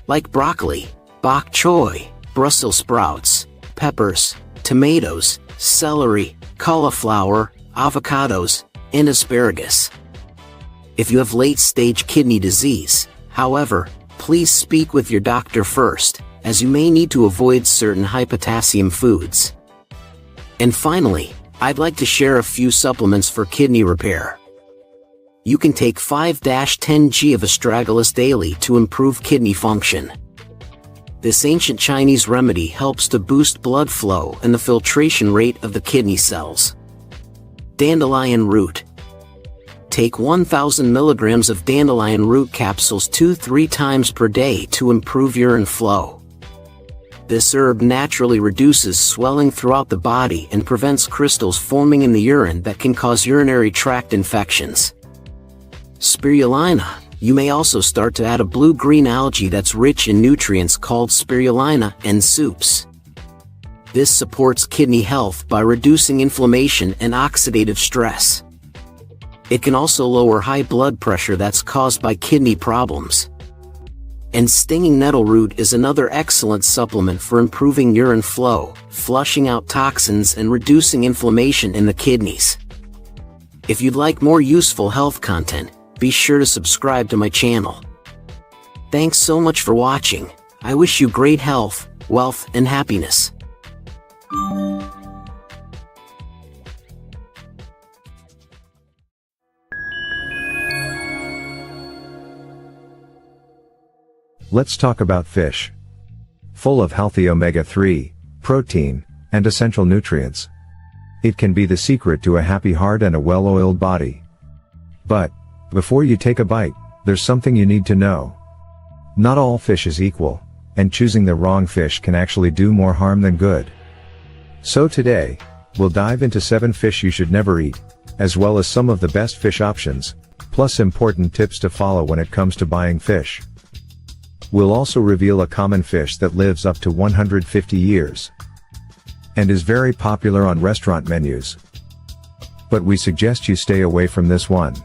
like broccoli, bok choy, Brussels sprouts, peppers, tomatoes, celery, cauliflower, avocados, and asparagus. If you have late-stage kidney disease, however, please speak with your doctor first, as you may need to avoid certain high potassium foods. And finally, I'd like to share a few supplements for kidney repair. You can take 5-10 g of astragalus daily to improve kidney function. This ancient Chinese remedy helps to boost blood flow and the filtration rate of the kidney cells. Dandelion root. Take 1,000 milligrams of dandelion root capsules 2-3 times per day to improve urine flow. This herb naturally reduces swelling throughout the body and prevents crystals forming in the urine that can cause urinary tract infections. Spirulina. You may also start to add a blue-green algae that's rich in nutrients called spirulina in soups. This supports kidney health by reducing inflammation and oxidative stress. It can also lower high blood pressure that's caused by kidney problems. And stinging nettle root is another excellent supplement for improving urine flow, flushing out toxins, and reducing inflammation in the kidneys. If you'd like more useful health content, be sure to subscribe to my channel. Thanks so much for watching. I wish you great health, wealth, and happiness. Let's talk about fish. Full of healthy omega-3, protein, and essential nutrients. It can be the secret to a happy heart and a well-oiled body. But, before you take a bite, there's something you need to know. Not all fish is equal, and choosing the wrong fish can actually do more harm than good. So today, we'll dive into 7 fish you should never eat, as well as some of the best fish options, plus important tips to follow when it comes to buying fish. We'll also reveal a common fish that lives up to 150 years, and is very popular on restaurant menus. But we suggest you stay away from this one.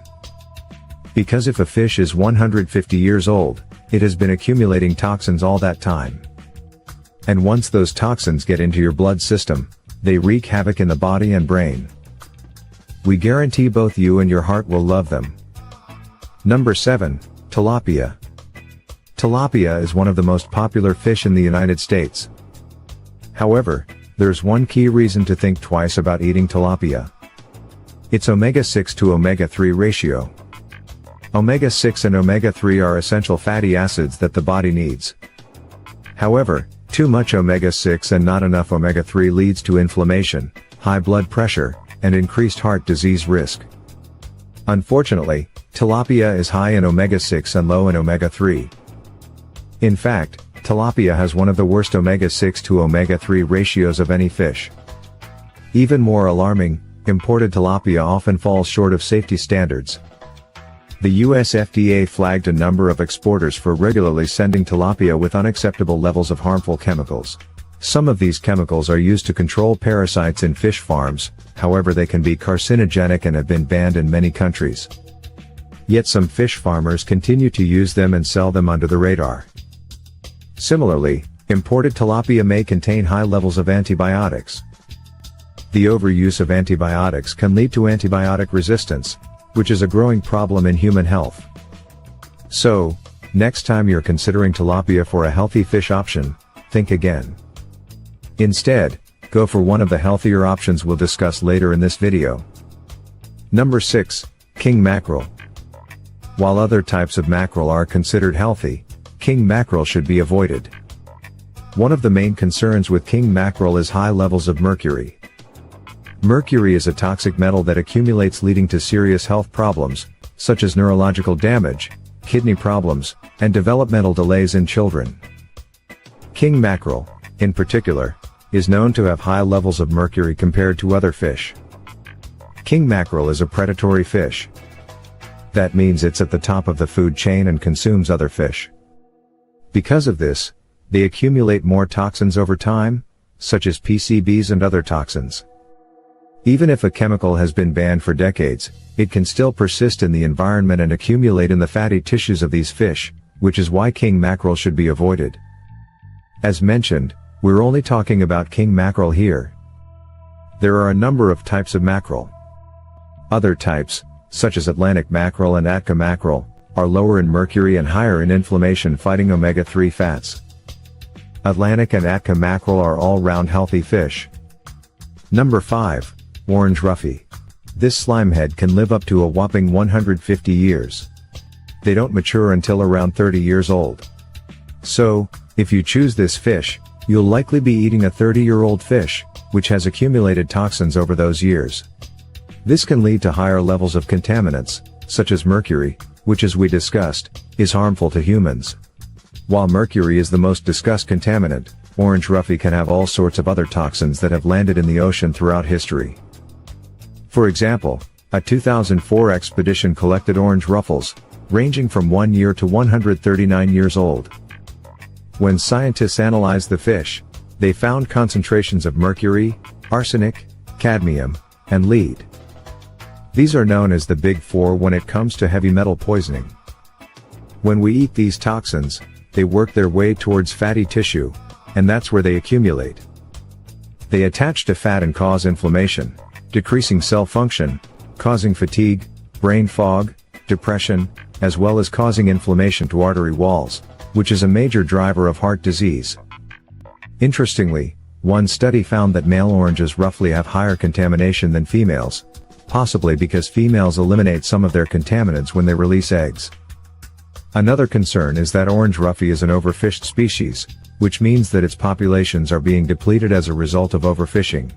Because if a fish is 150 years old, it has been accumulating toxins all that time. And once those toxins get into your blood system, they wreak havoc in the body and brain. We guarantee both you and your heart will love them. Number 7, tilapia. Tilapia is one of the most popular fish in the United States. However, there's one key reason to think twice about eating tilapia. Its omega-6 to omega-3 ratio. Omega-6 and omega-3 are essential fatty acids that the body needs. However, too much omega-6 and not enough omega-3 leads to inflammation, high blood pressure, and increased heart disease risk. Unfortunately, tilapia is high in omega-6 and low in omega-3. In fact, tilapia has one of the worst omega-6 to omega-3 ratios of any fish. Even more alarming, imported tilapia often falls short of safety standards. The US FDA flagged a number of exporters for regularly sending tilapia with unacceptable levels of harmful chemicals. Some of these chemicals are used to control parasites in fish farms, however they can be carcinogenic and have been banned in many countries. Yet some fish farmers continue to use them and sell them under the radar. Similarly, imported tilapia may contain high levels of antibiotics. The overuse of antibiotics can lead to antibiotic resistance, which is a growing problem in human health. So, next time you're considering tilapia for a healthy fish option, think again. Instead, go for one of the healthier options we'll discuss later in this video. Number 6, king mackerel. While other types of mackerel are considered healthy, king mackerel should be avoided. One of the main concerns with king mackerel is high levels of mercury. Mercury is a toxic metal that accumulates, leading to serious health problems, such as neurological damage, kidney problems, and developmental delays in children. King mackerel, in particular, is known to have high levels of mercury compared to other fish. King mackerel is a predatory fish. That means it's at the top of the food chain and consumes other fish. Because of this, they accumulate more toxins over time, such as PCBs and other toxins. Even if a chemical has been banned for decades, it can still persist in the environment and accumulate in the fatty tissues of these fish, which is why king mackerel should be avoided. As mentioned, we're only talking about king mackerel here. There are a number of types of mackerel. Other types, such as Atlantic mackerel and Atka mackerel, are lower in mercury and higher in inflammation-fighting omega-3 fats. Atlantic and Atka mackerel are all-round healthy fish. Number 5. Orange roughy. This slimehead can live up to a whopping 150 years. They don't mature until around 30 years old. So, if you choose this fish, you'll likely be eating a 30-year-old fish, which has accumulated toxins over those years. This can lead to higher levels of contaminants, such as mercury, which, as we discussed, is harmful to humans. While mercury is the most discussed contaminant, orange roughy can have all sorts of other toxins that have landed in the ocean throughout history. For example, a 2004 expedition collected orange ruffles, ranging from 1 year to 139 years old. When scientists analyzed the fish, they found concentrations of mercury, arsenic, cadmium, and lead. These are known as the Big Four when it comes to heavy metal poisoning. When we eat these toxins, they work their way towards fatty tissue, and that's where they accumulate. They attach to fat and cause inflammation, decreasing cell function, causing fatigue, brain fog, depression, as well as causing inflammation to artery walls, which is a major driver of heart disease. Interestingly, one study found that male oranges roughly have higher contamination than females, possibly because females eliminate some of their contaminants when they release eggs. Another concern is that orange roughy is an overfished species, which means that its populations are being depleted as a result of overfishing.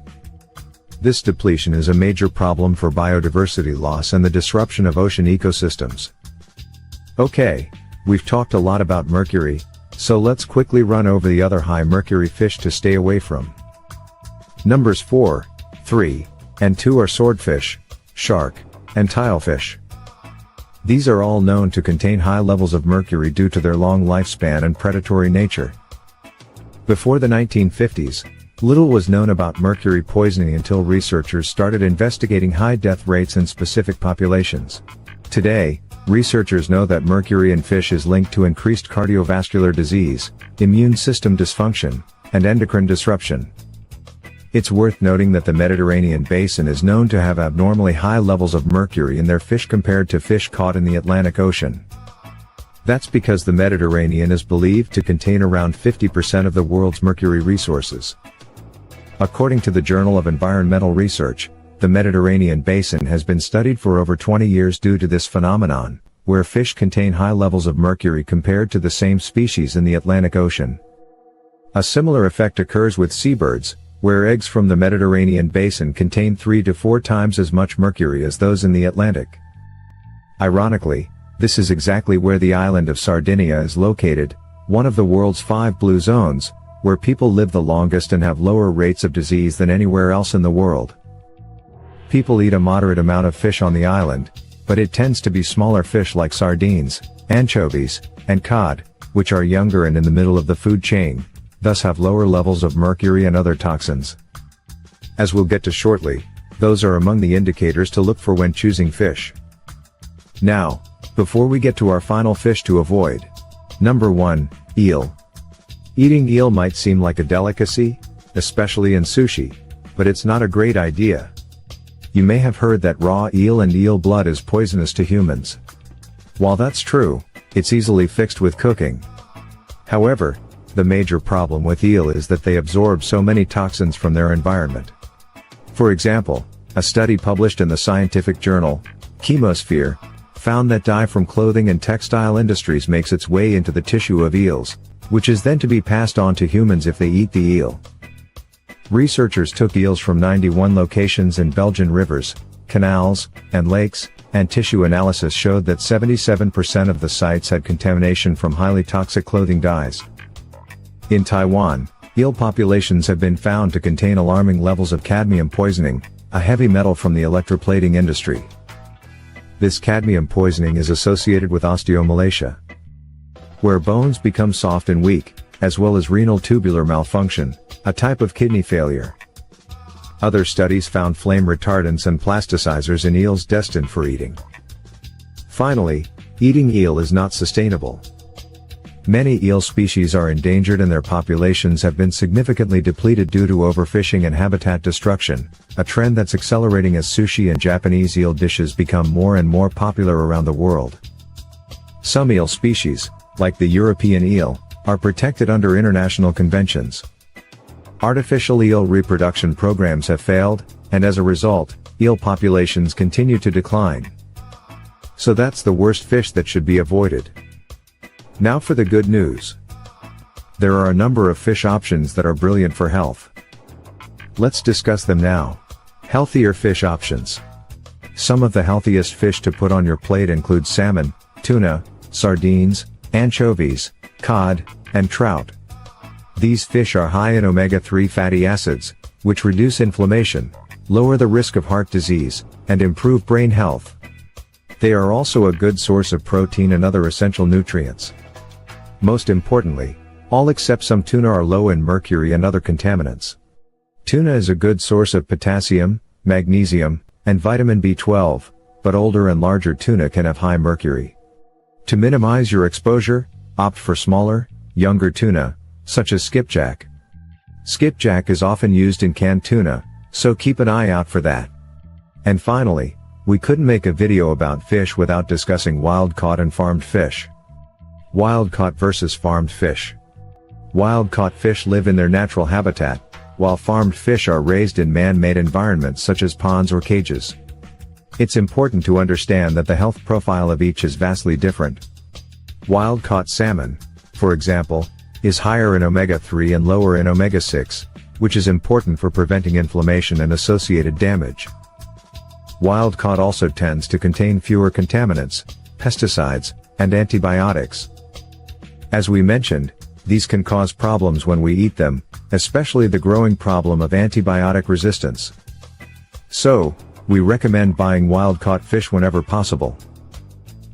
This depletion is a major problem for biodiversity loss and the disruption of ocean ecosystems. Okay, we've talked a lot about mercury, so let's quickly run over the other high mercury fish to stay away from. Numbers 4, 3, and 2 are swordfish, shark, and tilefish. These are all known to contain high levels of mercury due to their long lifespan and predatory nature. Before the 1950s, little was known about mercury poisoning until researchers started investigating high death rates in specific populations. Today, researchers know that mercury in fish is linked to increased cardiovascular disease, immune system dysfunction, and endocrine disruption. It's worth noting that the Mediterranean basin is known to have abnormally high levels of mercury in their fish compared to fish caught in the Atlantic Ocean. That's because the Mediterranean is believed to contain around 50% of the world's mercury resources. According to the Journal of Environmental Research, the Mediterranean basin has been studied for over 20 years due to this phenomenon, where fish contain high levels of mercury compared to the same species in the Atlantic Ocean. A similar effect occurs with seabirds, where eggs from the Mediterranean basin contain 3 to 4 times as much mercury as those in the Atlantic. Ironically, this is exactly where the island of Sardinia is located, one of the world's 5 blue zones, where people live the longest and have lower rates of disease than anywhere else in the world. People eat a moderate amount of fish on the island, but it tends to be smaller fish like sardines, anchovies, and cod, which are younger and in the middle of the food chain, thus have lower levels of mercury and other toxins. As we'll get to shortly, those are among the indicators to look for when choosing fish. Now, before we get to our final fish to avoid. Number 1, eel. Eating eel might seem like a delicacy, especially in sushi, but it's not a great idea. You may have heard that raw eel and eel blood is poisonous to humans. While that's true, it's easily fixed with cooking. However, the major problem with eel is that they absorb so many toxins from their environment. For example, a study published in the scientific journal, Chemosphere, found that dye from clothing and textile industries makes its way into the tissue of eels, which is then to be passed on to humans if they eat the eel. Researchers took eels from 91 locations in Belgian rivers, canals, and lakes, and tissue analysis showed that 77% of the sites had contamination from highly toxic clothing dyes. In Taiwan, eel populations have been found to contain alarming levels of cadmium poisoning, a heavy metal from the electroplating industry. This cadmium poisoning is associated with osteomalacia, where bones become soft and weak, as well as renal tubular malfunction, a type of kidney failure. Other studies found flame retardants and plasticizers in eels destined for eating. Finally, eating eel is not sustainable. Many eel species are endangered and their populations have been significantly depleted due to overfishing and habitat destruction, a trend that's accelerating as sushi and Japanese eel dishes become more and more popular around the world. Some eel species, like the European eel, are protected under international conventions. Artificial eel reproduction programs have failed, and as a result, eel populations continue to decline. So that's the worst fish that should be avoided. Now for the good news. There are a number of fish options that are brilliant for health. Let's discuss them now. Healthier fish options. Some of the healthiest fish to put on your plate include salmon, tuna, sardines, anchovies, cod, and trout. These fish are high in omega-3 fatty acids, which reduce inflammation, lower the risk of heart disease, and improve brain health. They are also a good source of protein and other essential nutrients. Most importantly, all except some tuna are low in mercury and other contaminants. Tuna is a good source of potassium, magnesium, and vitamin B12, but older and larger tuna can have high mercury. To minimize your exposure, opt for smaller, younger tuna, such as skipjack. Skipjack is often used in canned tuna, so keep an eye out for that. And finally, we couldn't make a video about fish without discussing wild-caught and farmed fish. Wild-caught versus farmed fish. Wild-caught fish live in their natural habitat, while farmed fish are raised in man-made environments such as ponds or cages. It's important to understand that the health profile of each is vastly different. Wild-caught salmon, for example, is higher in omega-3 and lower in omega-6, which is important for preventing inflammation and associated damage. Wild-caught also tends to contain fewer contaminants, pesticides, and antibiotics. As we mentioned, these can cause problems when we eat them, especially the growing problem of antibiotic resistance. So, we recommend buying wild-caught fish whenever possible.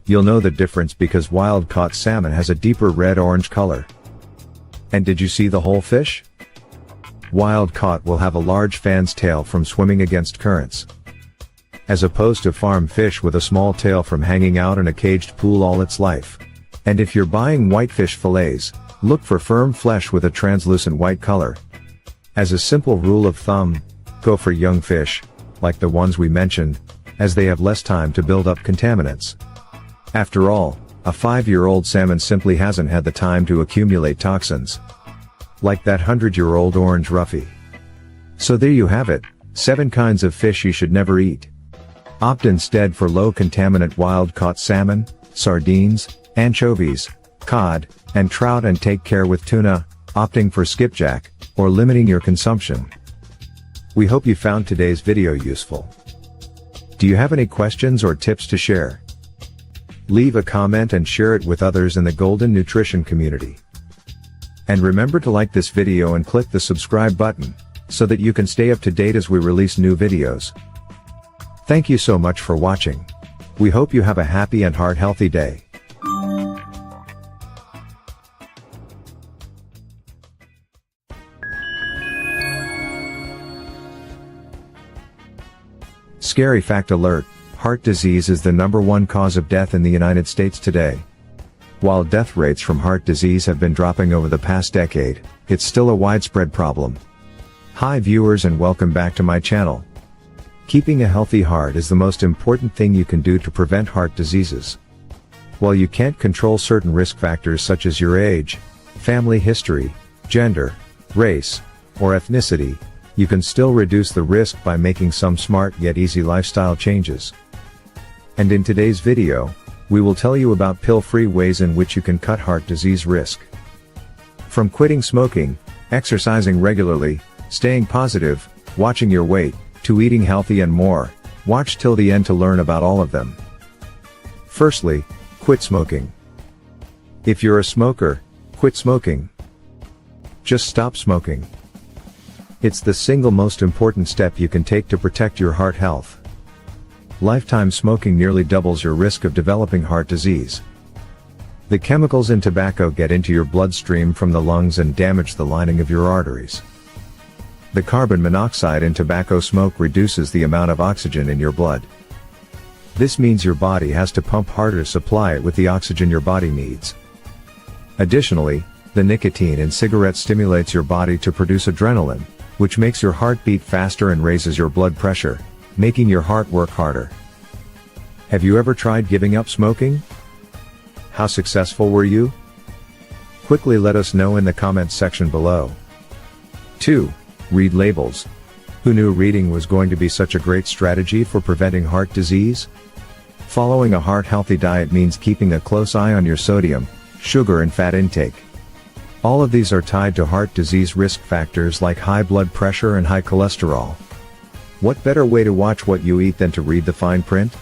You'll know the difference because wild-caught salmon has a deeper red-orange color. And did you see the whole fish? Wild-caught will have a large fan's tail from swimming against currents, as opposed to farm fish with a small tail from hanging out in a caged pool all its life. And if you're buying whitefish fillets, look for firm flesh with a translucent white color. As a simple rule of thumb, go for young fish, like the ones we mentioned, as they have less time to build up contaminants. After all, a 5-year-old salmon simply hasn't had the time to accumulate toxins, like that 100-year-old orange roughy. So there you have it, 7 kinds of fish you should never eat. Opt instead for low-contaminant wild-caught salmon, sardines, anchovies, cod, and trout, and take care with tuna, opting for skipjack, or limiting your consumption. We hope you found today's video useful. Do you have any questions or tips to share? Leave a comment and share it with others in the Golden Nutrition community. And remember to like this video and click the subscribe button, so that you can stay up to date as we release new videos. Thank you so much for watching. We hope you have a happy and heart-healthy day. Scary fact alert, heart disease is the #1 cause of death in the United States today. While death rates from heart disease have been dropping over the past decade, it's still a widespread problem. Hi viewers, and welcome back to my channel. Keeping a healthy heart is the most important thing you can do to prevent heart diseases. While you can't control certain risk factors such as your age, family history, gender, race, or ethnicity, you can still reduce the risk by making some smart yet easy lifestyle changes. And in today's video, we will tell you about pill-free ways in which you can cut heart disease risk. From quitting smoking, exercising regularly, staying positive, watching your weight, to eating healthy and more, watch till the end to learn about all of them. Firstly, quit smoking. If you're a smoker, quit smoking. Just stop smoking. It's the single most important step you can take to protect your heart health. Lifetime smoking nearly doubles your risk of developing heart disease. The chemicals in tobacco get into your bloodstream from the lungs and damage the lining of your arteries. The carbon monoxide in tobacco smoke reduces the amount of oxygen in your blood. This means your body has to pump harder to supply it with the oxygen your body needs. Additionally, the nicotine in cigarettes stimulates your body to produce adrenaline, which makes your heart beat faster and raises your blood pressure, making your heart work harder. Have you ever tried giving up smoking? How successful were you? Quickly let us know in the comments section below. 2. Read labels. Who knew reading was going to be such a great strategy for preventing heart disease? Following a heart-healthy diet means keeping a close eye on your sodium, sugar and fat intake. All of these are tied to heart disease risk factors like high blood pressure and high cholesterol. What better way to watch what you eat than to read the fine print?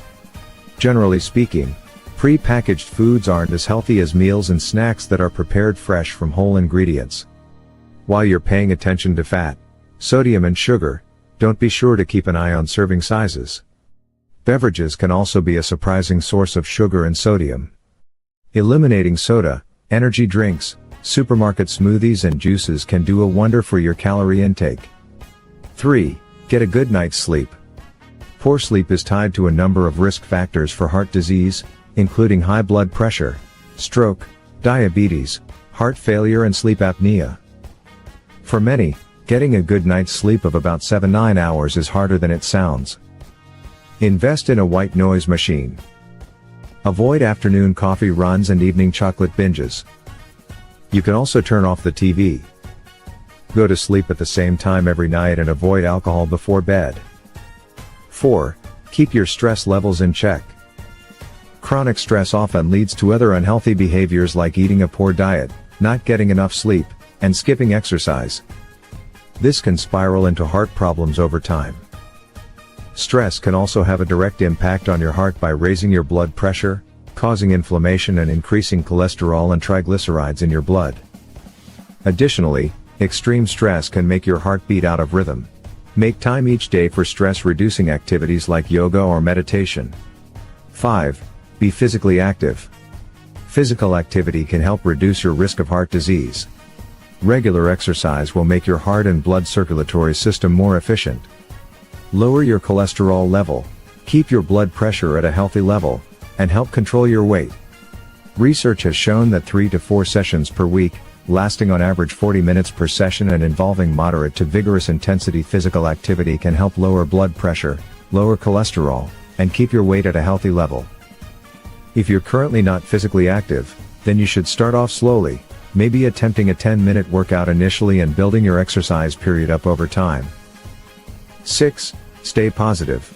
Generally speaking, pre-packaged foods aren't as healthy as meals and snacks that are prepared fresh from whole ingredients. While you're paying attention to fat, sodium and sugar, don't be sure to keep an eye on serving sizes. Beverages can also be a surprising source of sugar and sodium. Eliminating soda, energy drinks, supermarket smoothies and juices can do a wonder for your calorie intake. 3. Get a good night's sleep. Poor sleep is tied to a number of risk factors for heart disease, including high blood pressure, stroke, diabetes, heart failure and sleep apnea. For many, getting a good night's sleep of about 7-9 hours is harder than it sounds. Invest in a white noise machine. Avoid afternoon coffee runs and evening chocolate binges. You can also turn off the TV. Go to sleep at the same time every night and avoid alcohol before bed. 4. Keep your stress levels in check. Chronic stress often leads to other unhealthy behaviors like eating a poor diet, not getting enough sleep, and skipping exercise. This can spiral into heart problems over time. Stress can also have a direct impact on your heart by raising your blood pressure, causing inflammation and increasing cholesterol and triglycerides in your blood. Additionally, extreme stress can make your heart beat out of rhythm. Make time each day for stress-reducing activities like yoga or meditation. 5. Be physically active. Physical activity can help reduce your risk of heart disease. Regular exercise will make your heart and blood circulatory system more efficient. Lower your cholesterol level, keep your blood pressure at a healthy level, and help control your weight. Research has shown that 3 to 4 sessions per week, lasting on average 40 minutes per session and involving moderate to vigorous intensity physical activity can help lower blood pressure, lower cholesterol, and keep your weight at a healthy level. If you're currently not physically active, then you should start off slowly, maybe attempting a 10-minute workout initially and building your exercise period up over time. 6. Stay positive.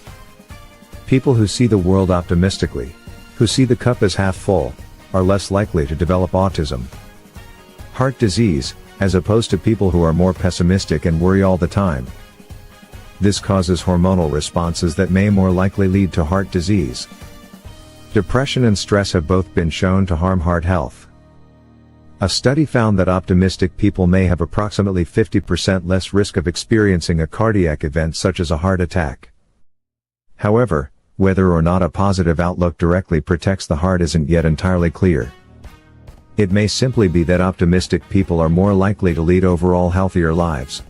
People who see the world optimistically, who see the cup as half full, are less likely to develop autism. Heart disease, as opposed to people who are more pessimistic and worry all the time. This causes hormonal responses that may more likely lead to heart disease. Depression and stress have both been shown to harm heart health. A study found that optimistic people may have approximately 50% less risk of experiencing a cardiac event such as a heart attack. However, whether or not a positive outlook directly protects the heart isn't yet entirely clear. It may simply be that optimistic people are more likely to lead overall healthier lives.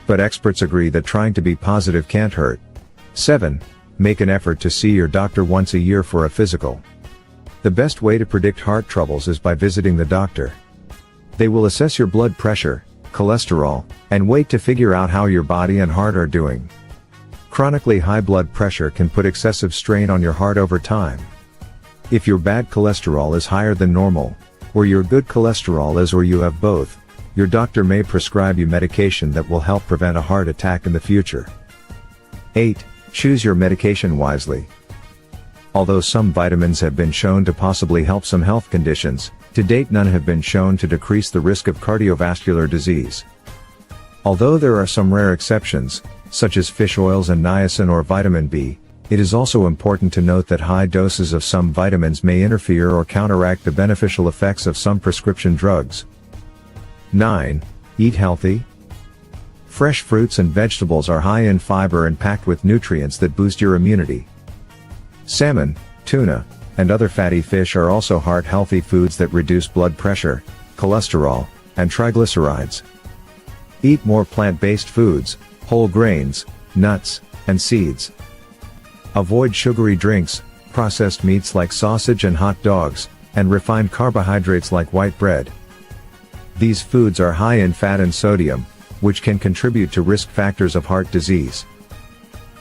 But experts agree that trying to be positive can't hurt. 7. Make an effort to see your doctor once a year for a physical. The best way to predict heart troubles is by visiting the doctor. They will assess your blood pressure, cholesterol, and weight to figure out how your body and heart are doing. Chronically high blood pressure can put excessive strain on your heart over time. If your bad cholesterol is higher than normal, or your good cholesterol is, or you have both, your doctor may prescribe you medication that will help prevent a heart attack in the future. 8. Choose your medication wisely. Although some vitamins have been shown to possibly help some health conditions, to date none have been shown to decrease the risk of cardiovascular disease. Although there are some rare exceptions, such as fish oils and niacin or vitamin B, it is also important to note that high doses of some vitamins may interfere or counteract the beneficial effects of some prescription drugs. 9. Eat healthy. Fresh fruits and vegetables are high in fiber and packed with nutrients that boost your immunity. Salmon, tuna, and other fatty fish are also heart-healthy foods that reduce blood pressure, cholesterol, and triglycerides. Eat more plant-based foods, whole grains, nuts, and seeds. Avoid sugary drinks, processed meats like sausage and hot dogs, and refined carbohydrates like white bread. These foods are high in fat and sodium, which can contribute to risk factors of heart disease.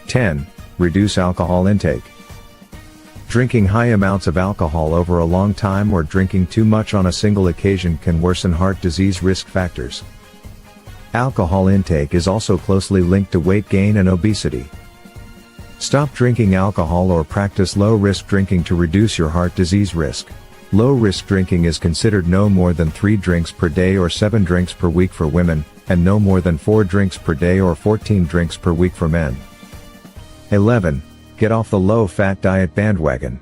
10. Reduce alcohol intake. Drinking high amounts of alcohol over a long time or drinking too much on a single occasion can worsen heart disease risk factors. Alcohol intake is also closely linked to weight gain and obesity. Stop drinking alcohol or practice low-risk drinking to reduce your heart disease risk. Low-risk drinking is considered no more than 3 drinks per day or 7 drinks per week for women, and no more than 4 drinks per day or 14 drinks per week for men. 11. Get off the low-fat diet bandwagon.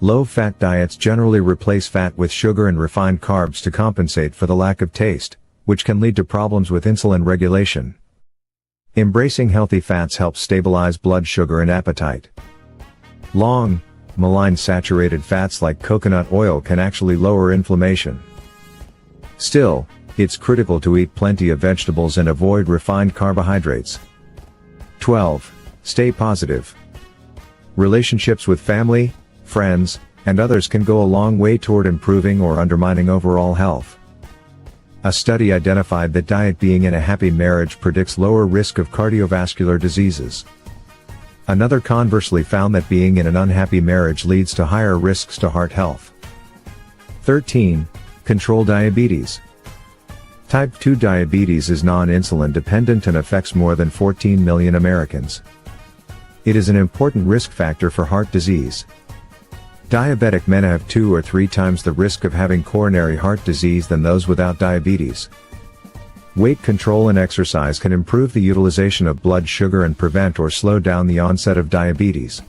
Low-fat diets generally replace fat with sugar and refined carbs to compensate for the lack of taste, which can lead to problems with insulin regulation. Embracing healthy fats helps stabilize blood sugar and appetite. Long, maligned saturated fats like coconut oil can actually lower inflammation. Still, it's critical to eat plenty of vegetables and avoid refined carbohydrates. 12. Stay positive. Relationships with family, friends, and others can go a long way toward improving or undermining overall health. A study identified that diet being in a happy marriage predicts lower risk of cardiovascular diseases. Another conversely found that being in an unhappy marriage leads to higher risks to heart health. 13. Control diabetes. Type 2 diabetes is non-insulin dependent and affects more than 14 million Americans. It is an important risk factor for heart disease. Diabetic men have 2 or 3 times the risk of having coronary heart disease than those without diabetes. Weight control and exercise can improve the utilization of blood sugar and prevent or slow down the onset of diabetes.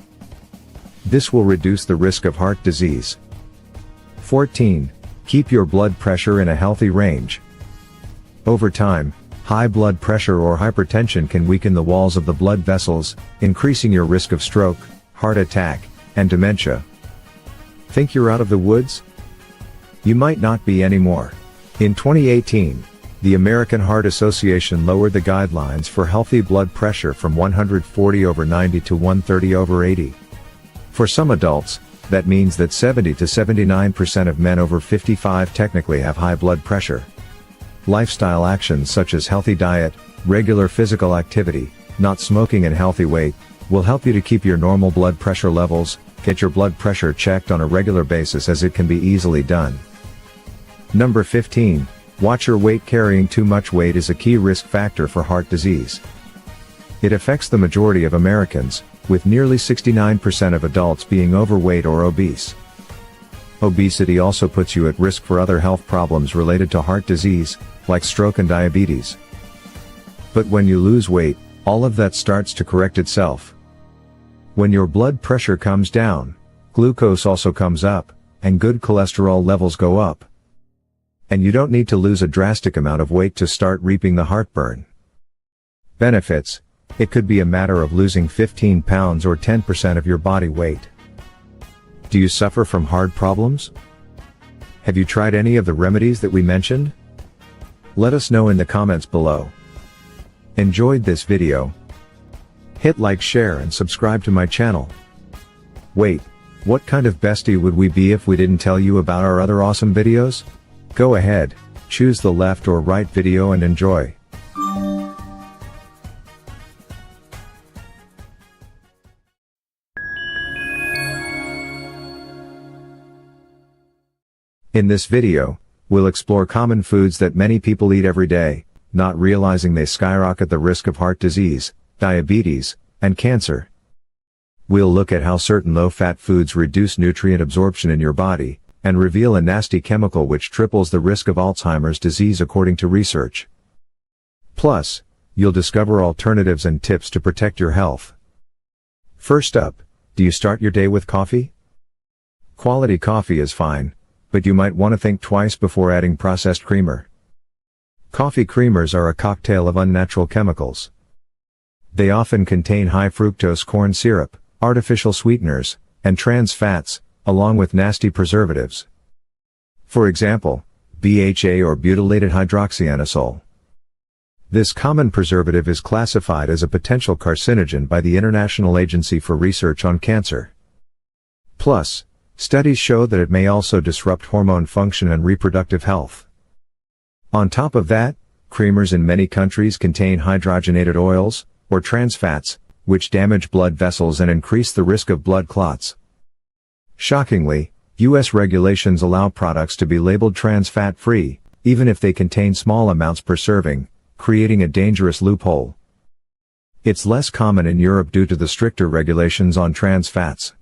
This will reduce the risk of heart disease. 14. Keep your blood pressure in a healthy range. Over time, high blood pressure or hypertension can weaken the walls of the blood vessels, increasing your risk of stroke, heart attack, and dementia. Think you're out of the woods? You might not be anymore. In 2018, the American Heart Association lowered the guidelines for healthy blood pressure from 140/90 to 130/80. For some adults, that means that 70 to 79% of men over 55 technically have high blood pressure. Lifestyle actions such as healthy diet, regular physical activity, not smoking and healthy weight, will help you to keep your normal blood pressure levels. Get your blood pressure checked on a regular basis as it can be easily done. Number 15. Watch your weight. Carrying too much weight is a key risk factor for heart disease. It affects the majority of Americans, with nearly 69% of adults being overweight or obese. Obesity also puts you at risk for other health problems related to heart disease, like stroke and diabetes. But when you lose weight, all of that starts to correct itself. When your blood pressure comes down, glucose also comes up, and good cholesterol levels go up. And you don't need to lose a drastic amount of weight to start reaping the heartburn. Benefits: it could be a matter of losing 15 pounds or 10% of your body weight. Do you suffer from heart problems? Have you tried any of the remedies that we mentioned? Let us know in the comments below. Enjoyed this video? Hit like, share and subscribe to my channel. Wait, what kind of bestie would we be if we didn't tell you about our other awesome videos? Go ahead, choose the left or right video and enjoy. In this video, we'll explore common foods that many people eat every day, not realizing they skyrocket the risk of heart disease, diabetes, and cancer. We'll look at how certain low-fat foods reduce nutrient absorption in your body, and reveal a nasty chemical which triples the risk of Alzheimer's disease according to research. Plus, you'll discover alternatives and tips to protect your health. First up, do you start your day with coffee? Quality coffee is fine, but you might want to think twice before adding processed creamer. Coffee creamers are a cocktail of unnatural chemicals. They often contain high fructose corn syrup, artificial sweeteners, and trans fats, along with nasty preservatives. For example, BHA or butylated hydroxyanisole. This common preservative is classified as a potential carcinogen by the International Agency for Research on Cancer. Plus, studies show that it may also disrupt hormone function and reproductive health. On top of that, creamers in many countries contain hydrogenated oils, or trans fats, which damage blood vessels and increase the risk of blood clots. Shockingly, U.S. regulations allow products to be labeled trans fat-free, even if they contain small amounts per serving, creating a dangerous loophole. It's less common in Europe due to the stricter regulations on trans fats.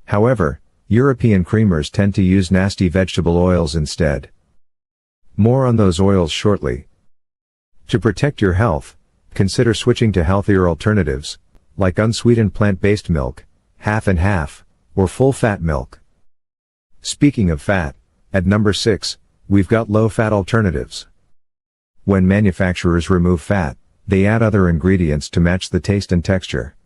However, European creamers tend to use nasty vegetable oils instead. More on those oils shortly. To protect your health, consider switching to healthier alternatives, like unsweetened plant-based milk, half and half, or full-fat milk. Speaking of fat, at number 6, we've got low-fat alternatives. When manufacturers remove fat, they add other ingredients to match the taste and texture.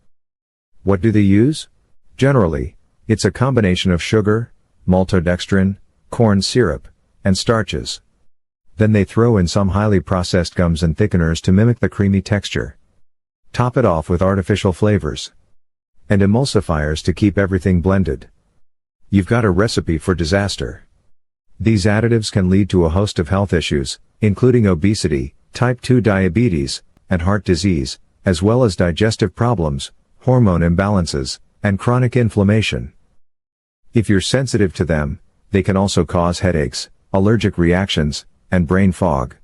What do they use? Generally, it's a combination of sugar, maltodextrin, corn syrup, and starches. Then they throw in some highly processed gums and thickeners to mimic the creamy texture. Top it off with artificial flavors and emulsifiers to keep everything blended. You've got a recipe for disaster. These additives can lead to a host of health issues, including obesity, type 2 diabetes, and heart disease, as well as digestive problems, hormone imbalances, and chronic inflammation. If you're sensitive to them, they can also cause headaches, allergic reactions, and brain fog.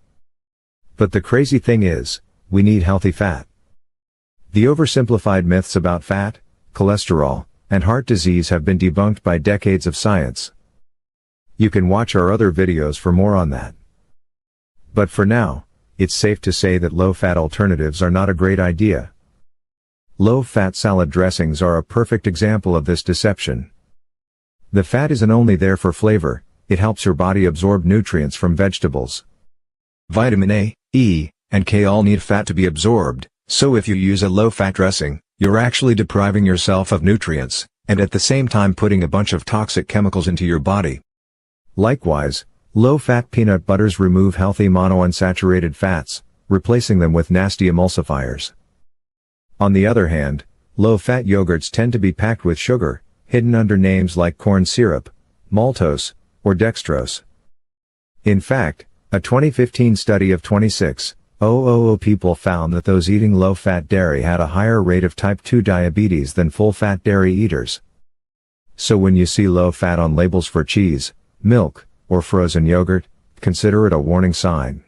But the crazy thing is, we need healthy fat. The oversimplified myths about fat, cholesterol, and heart disease have been debunked by decades of science. You can watch our other videos for more on that. But for now, it's safe to say that low-fat alternatives are not a great idea. Low-fat salad dressings are a perfect example of this deception. The fat isn't only there for flavor, it helps your body absorb nutrients from vegetables. Vitamin A, E, and K all need fat to be absorbed, so if you use a low-fat dressing, you're actually depriving yourself of nutrients, and at the same time putting a bunch of toxic chemicals into your body. Likewise, low-fat peanut butters remove healthy monounsaturated fats, replacing them with nasty emulsifiers. On the other hand, low-fat yogurts tend to be packed with sugar, hidden under names like corn syrup, maltose, or dextrose. In fact, a 2015 study of 26,000 people found that those eating low-fat dairy had a higher rate of type 2 diabetes than full-fat dairy eaters. So when you see low-fat on labels for cheese, milk, or frozen yogurt, consider it a warning sign.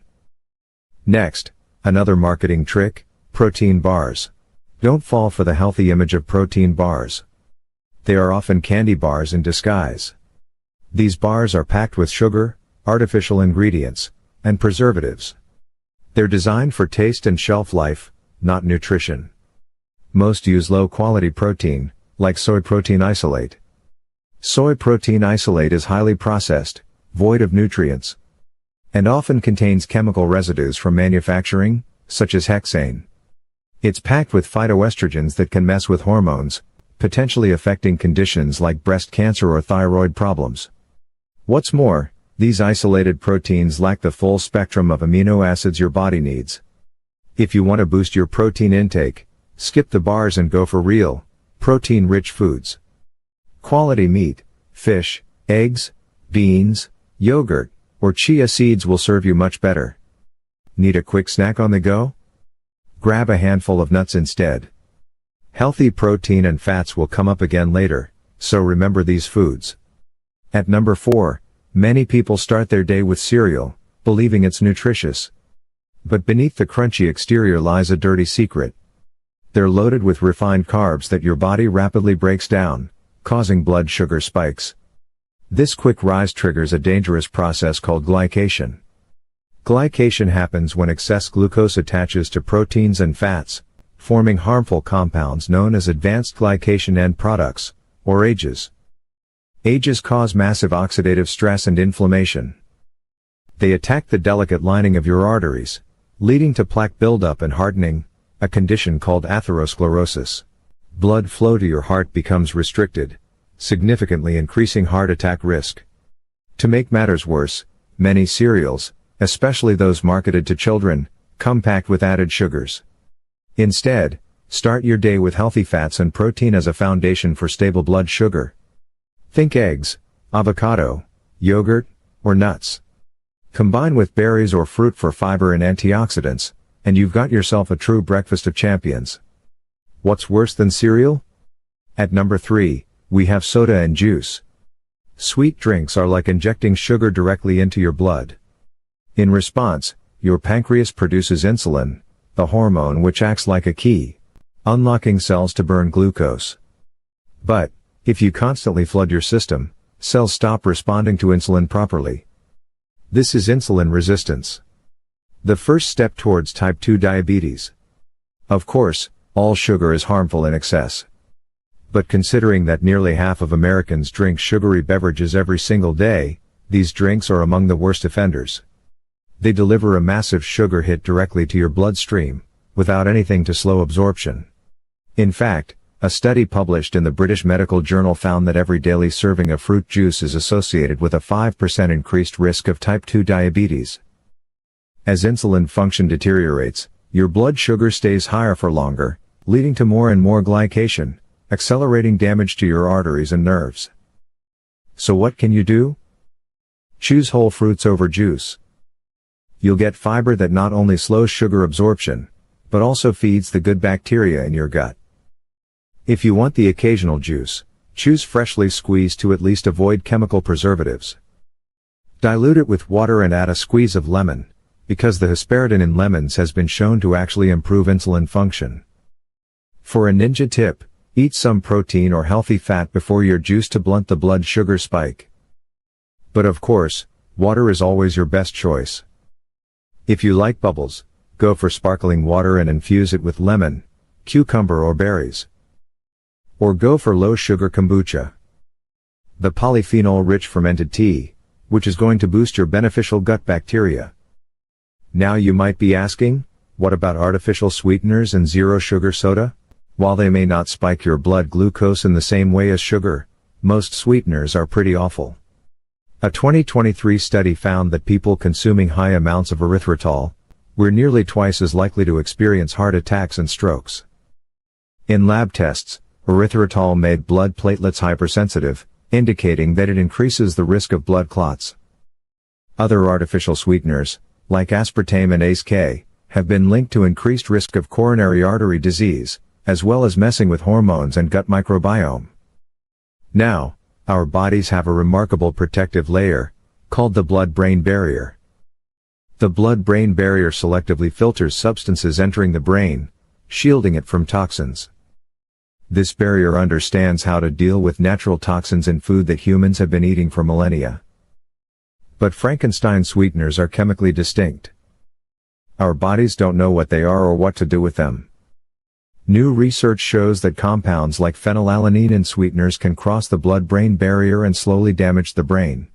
Next, another marketing trick, protein bars. Don't fall for the healthy image of protein bars. They are often candy bars in disguise. These bars are packed with sugar, artificial ingredients, and preservatives. They're designed for taste and shelf life, not nutrition. Most use low-quality protein, like soy protein isolate. Soy protein isolate is highly processed, void of nutrients, and often contains chemical residues from manufacturing, such as hexane. It's packed with phytoestrogens that can mess with hormones, potentially affecting conditions like breast cancer or thyroid problems. What's more, these isolated proteins lack the full spectrum of amino acids your body needs. If you want to boost your protein intake, skip the bars and go for real, protein-rich foods. Quality meat, fish, eggs, beans, yogurt, or chia seeds will serve you much better. Need a quick snack on the go? Grab a handful of nuts instead. Healthy protein and fats will come up again later, so remember these foods. At number 4, many people start their day with cereal, believing it's nutritious. But beneath the crunchy exterior lies a dirty secret. They're loaded with refined carbs that your body rapidly breaks down, causing blood sugar spikes. This quick rise triggers a dangerous process called glycation. Glycation happens when excess glucose attaches to proteins and fats, forming harmful compounds known as advanced glycation end products, or AGEs. AGEs cause massive oxidative stress and inflammation. They attack the delicate lining of your arteries, leading to plaque buildup and hardening, a condition called atherosclerosis. Blood flow to your heart becomes restricted, significantly increasing heart attack risk. To make matters worse, many cereals, especially those marketed to children, come packed with added sugars. Instead, start your day with healthy fats and protein as a foundation for stable blood sugar. Think eggs, avocado, yogurt, or nuts. Combine with berries or fruit for fiber and antioxidants, and you've got yourself a true breakfast of champions. What's worse than cereal? At number 3, we have soda and juice. Sweet drinks are like injecting sugar directly into your blood. In response, your pancreas produces insulin, the hormone which acts like a key, unlocking cells to burn glucose. But, if you constantly flood your system, cells stop responding to insulin properly. This is insulin resistance. The first step towards type 2 diabetes. Of course, all sugar is harmful in excess. But considering that nearly half of Americans drink sugary beverages every single day, these drinks are among the worst offenders. They deliver a massive sugar hit directly to your bloodstream, without anything to slow absorption. In fact, a study published in the British Medical Journal found that every daily serving of fruit juice is associated with a 5% increased risk of type 2 diabetes. As insulin function deteriorates, your blood sugar stays higher for longer, leading to more and more glycation, accelerating damage to your arteries and nerves. So what can you do? Choose whole fruits over juice. You'll get fiber that not only slows sugar absorption, but also feeds the good bacteria in your gut. If you want the occasional juice, choose freshly squeezed to at least avoid chemical preservatives. Dilute it with water and add a squeeze of lemon, because the hesperidin in lemons has been shown to actually improve insulin function. For a ninja tip, eat some protein or healthy fat before your juice to blunt the blood sugar spike. But of course, water is always your best choice. If you like bubbles, go for sparkling water and infuse it with lemon, cucumber or berries. Or go for low-sugar kombucha. The polyphenol-rich fermented tea, which is going to boost your beneficial gut bacteria. Now you might be asking, what about artificial sweeteners and zero-sugar soda? While they may not spike your blood glucose in the same way as sugar, most sweeteners are pretty awful. A 2023 study found that people consuming high amounts of erythritol were nearly twice as likely to experience heart attacks and strokes. In lab tests, erythritol made blood platelets hypersensitive, indicating that it increases the risk of blood clots. Other artificial sweeteners, like aspartame and ACE-K, have been linked to increased risk of coronary artery disease, as well as messing with hormones and gut microbiome. Now, our bodies have a remarkable protective layer, called the blood-brain barrier. The blood-brain barrier selectively filters substances entering the brain, shielding it from toxins. This barrier understands how to deal with natural toxins in food that humans have been eating for millennia. But Frankenstein sweeteners are chemically distinct. Our bodies don't know what they are or what to do with them. New research shows that compounds like phenylalanine in sweeteners can cross the blood-brain barrier and slowly damage the brain.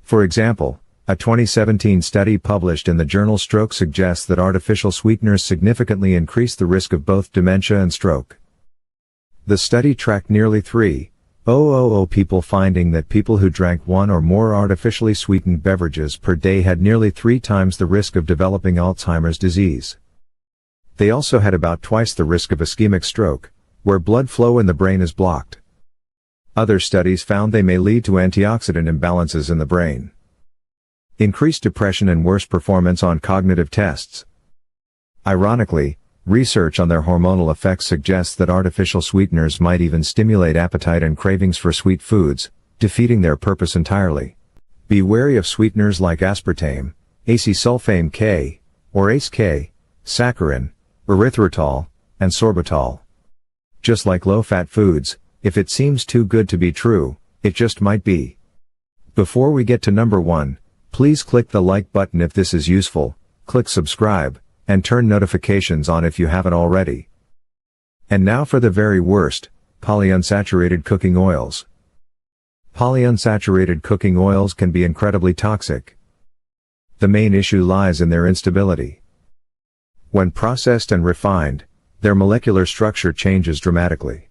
For example, a 2017 study published in the journal Stroke suggests that artificial sweeteners significantly increase the risk of both dementia and stroke. The study tracked nearly 3,000 people, finding that people who drank one or more artificially sweetened beverages per day had nearly 3 times the risk of developing Alzheimer's disease. They also had about twice the risk of ischemic stroke, where blood flow in the brain is blocked. Other studies found they may lead to antioxidant imbalances in the brain, increased depression and worse performance on cognitive tests. Ironically, research on their hormonal effects suggests that artificial sweeteners might even stimulate appetite and cravings for sweet foods, defeating their purpose entirely. Be wary of sweeteners like aspartame, acesulfame K, or ACE-K, saccharin, erythritol, and sorbitol. Just like low-fat foods, if it seems too good to be true, it just might be. Before we get to number 1, please click the like button if this is useful, click subscribe, and turn notifications on if you haven't already. And now for the very worst, polyunsaturated cooking oils. Polyunsaturated cooking oils can be incredibly toxic. The main issue lies in their instability. When processed and refined, their molecular structure changes dramatically.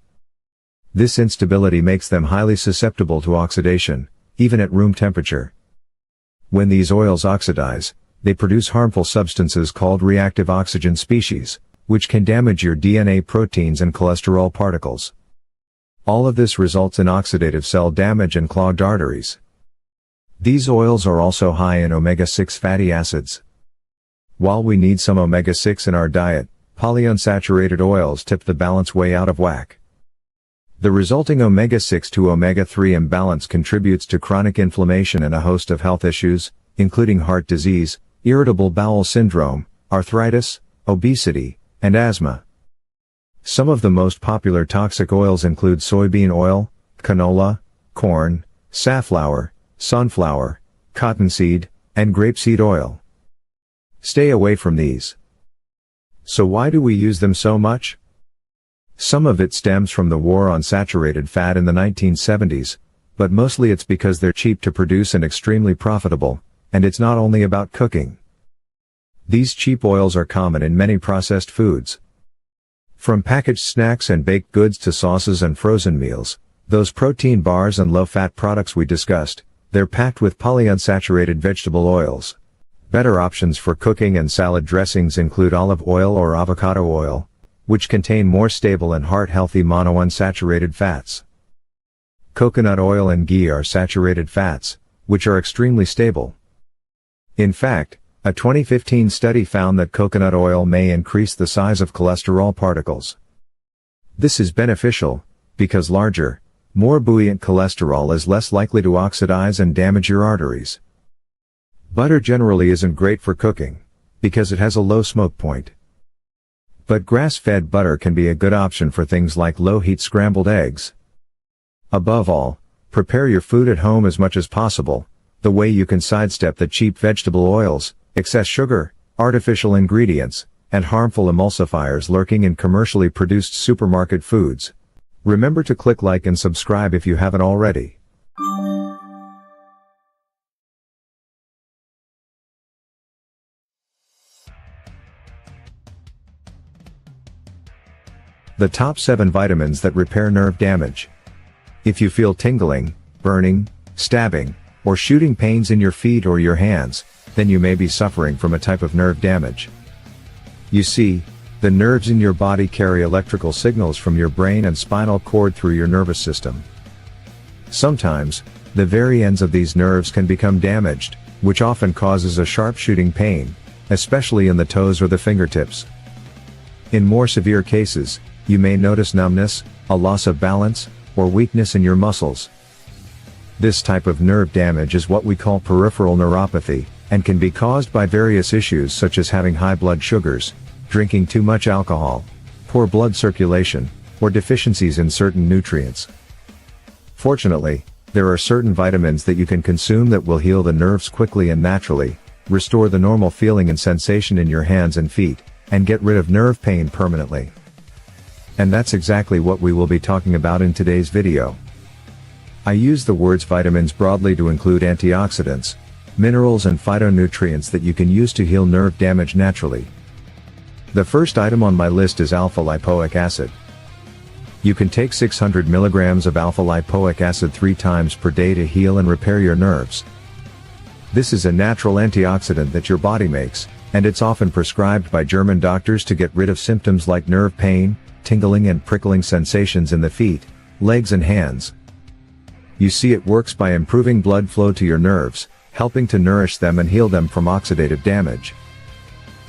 This instability makes them highly susceptible to oxidation, even at room temperature. When these oils oxidize, they produce harmful substances called reactive oxygen species, which can damage your DNA proteins and cholesterol particles. All of this results in oxidative cell damage and clogged arteries. These oils are also high in omega-6 fatty acids. While we need some omega-6 in our diet, polyunsaturated oils tip the balance way out of whack. The resulting omega-6 to omega-3 imbalance contributes to chronic inflammation and a host of health issues, including heart disease, irritable bowel syndrome, arthritis, obesity, and asthma. Some of the most popular toxic oils include soybean oil, canola, corn, safflower, sunflower, cottonseed, and grapeseed oil. Stay away from these. So why do we use them so much? Some of it stems from the war on saturated fat in the 1970s, but mostly it's because they're cheap to produce and extremely profitable, and it's not only about cooking. These cheap oils are common in many processed foods. From packaged snacks and baked goods to sauces and frozen meals, those protein bars and low-fat products we discussed, they're packed with polyunsaturated vegetable oils. Better options for cooking and salad dressings include olive oil or avocado oil, which contain more stable and heart-healthy monounsaturated fats. Coconut oil and ghee are saturated fats, which are extremely stable. In fact, a 2015 study found that coconut oil may increase the size of cholesterol particles. This is beneficial, because larger, more buoyant cholesterol is less likely to oxidize and damage your arteries. Butter generally isn't great for cooking, because it has a low smoke point. But grass-fed butter can be a good option for things like low-heat scrambled eggs. Above all, prepare your food at home as much as possible, the way you can sidestep the cheap vegetable oils, excess sugar, artificial ingredients, and harmful emulsifiers lurking in commercially produced supermarket foods. Remember to click like and subscribe if you haven't already. The top 7 vitamins that repair nerve damage. If you feel tingling, burning, stabbing, or shooting pains in your feet or your hands, then you may be suffering from a type of nerve damage. You see, the nerves in your body carry electrical signals from your brain and spinal cord through your nervous system. Sometimes, the very ends of these nerves can become damaged, which often causes a sharp shooting pain, especially in the toes or the fingertips. In more severe cases, you may notice numbness, a loss of balance, or weakness in your muscles. This type of nerve damage is what we call peripheral neuropathy, and can be caused by various issues such as having high blood sugars, drinking too much alcohol, poor blood circulation, or deficiencies in certain nutrients. Fortunately, there are certain vitamins that you can consume that will heal the nerves quickly and naturally, restore the normal feeling and sensation in your hands and feet, and get rid of nerve pain permanently. And that's exactly what we will be talking about in today's video. I use the words vitamins broadly to include antioxidants, minerals and phytonutrients that you can use to heal nerve damage naturally. The first item on my list is alpha-lipoic acid. You can take 600 milligrams of alpha-lipoic acid 3 times per day to heal and repair your nerves. This is a natural antioxidant that your body makes, and it's often prescribed by German doctors to get rid of symptoms like nerve pain, tingling and prickling sensations in the feet, legs and hands. You see, it works by improving blood flow to your nerves, helping to nourish them and heal them from oxidative damage.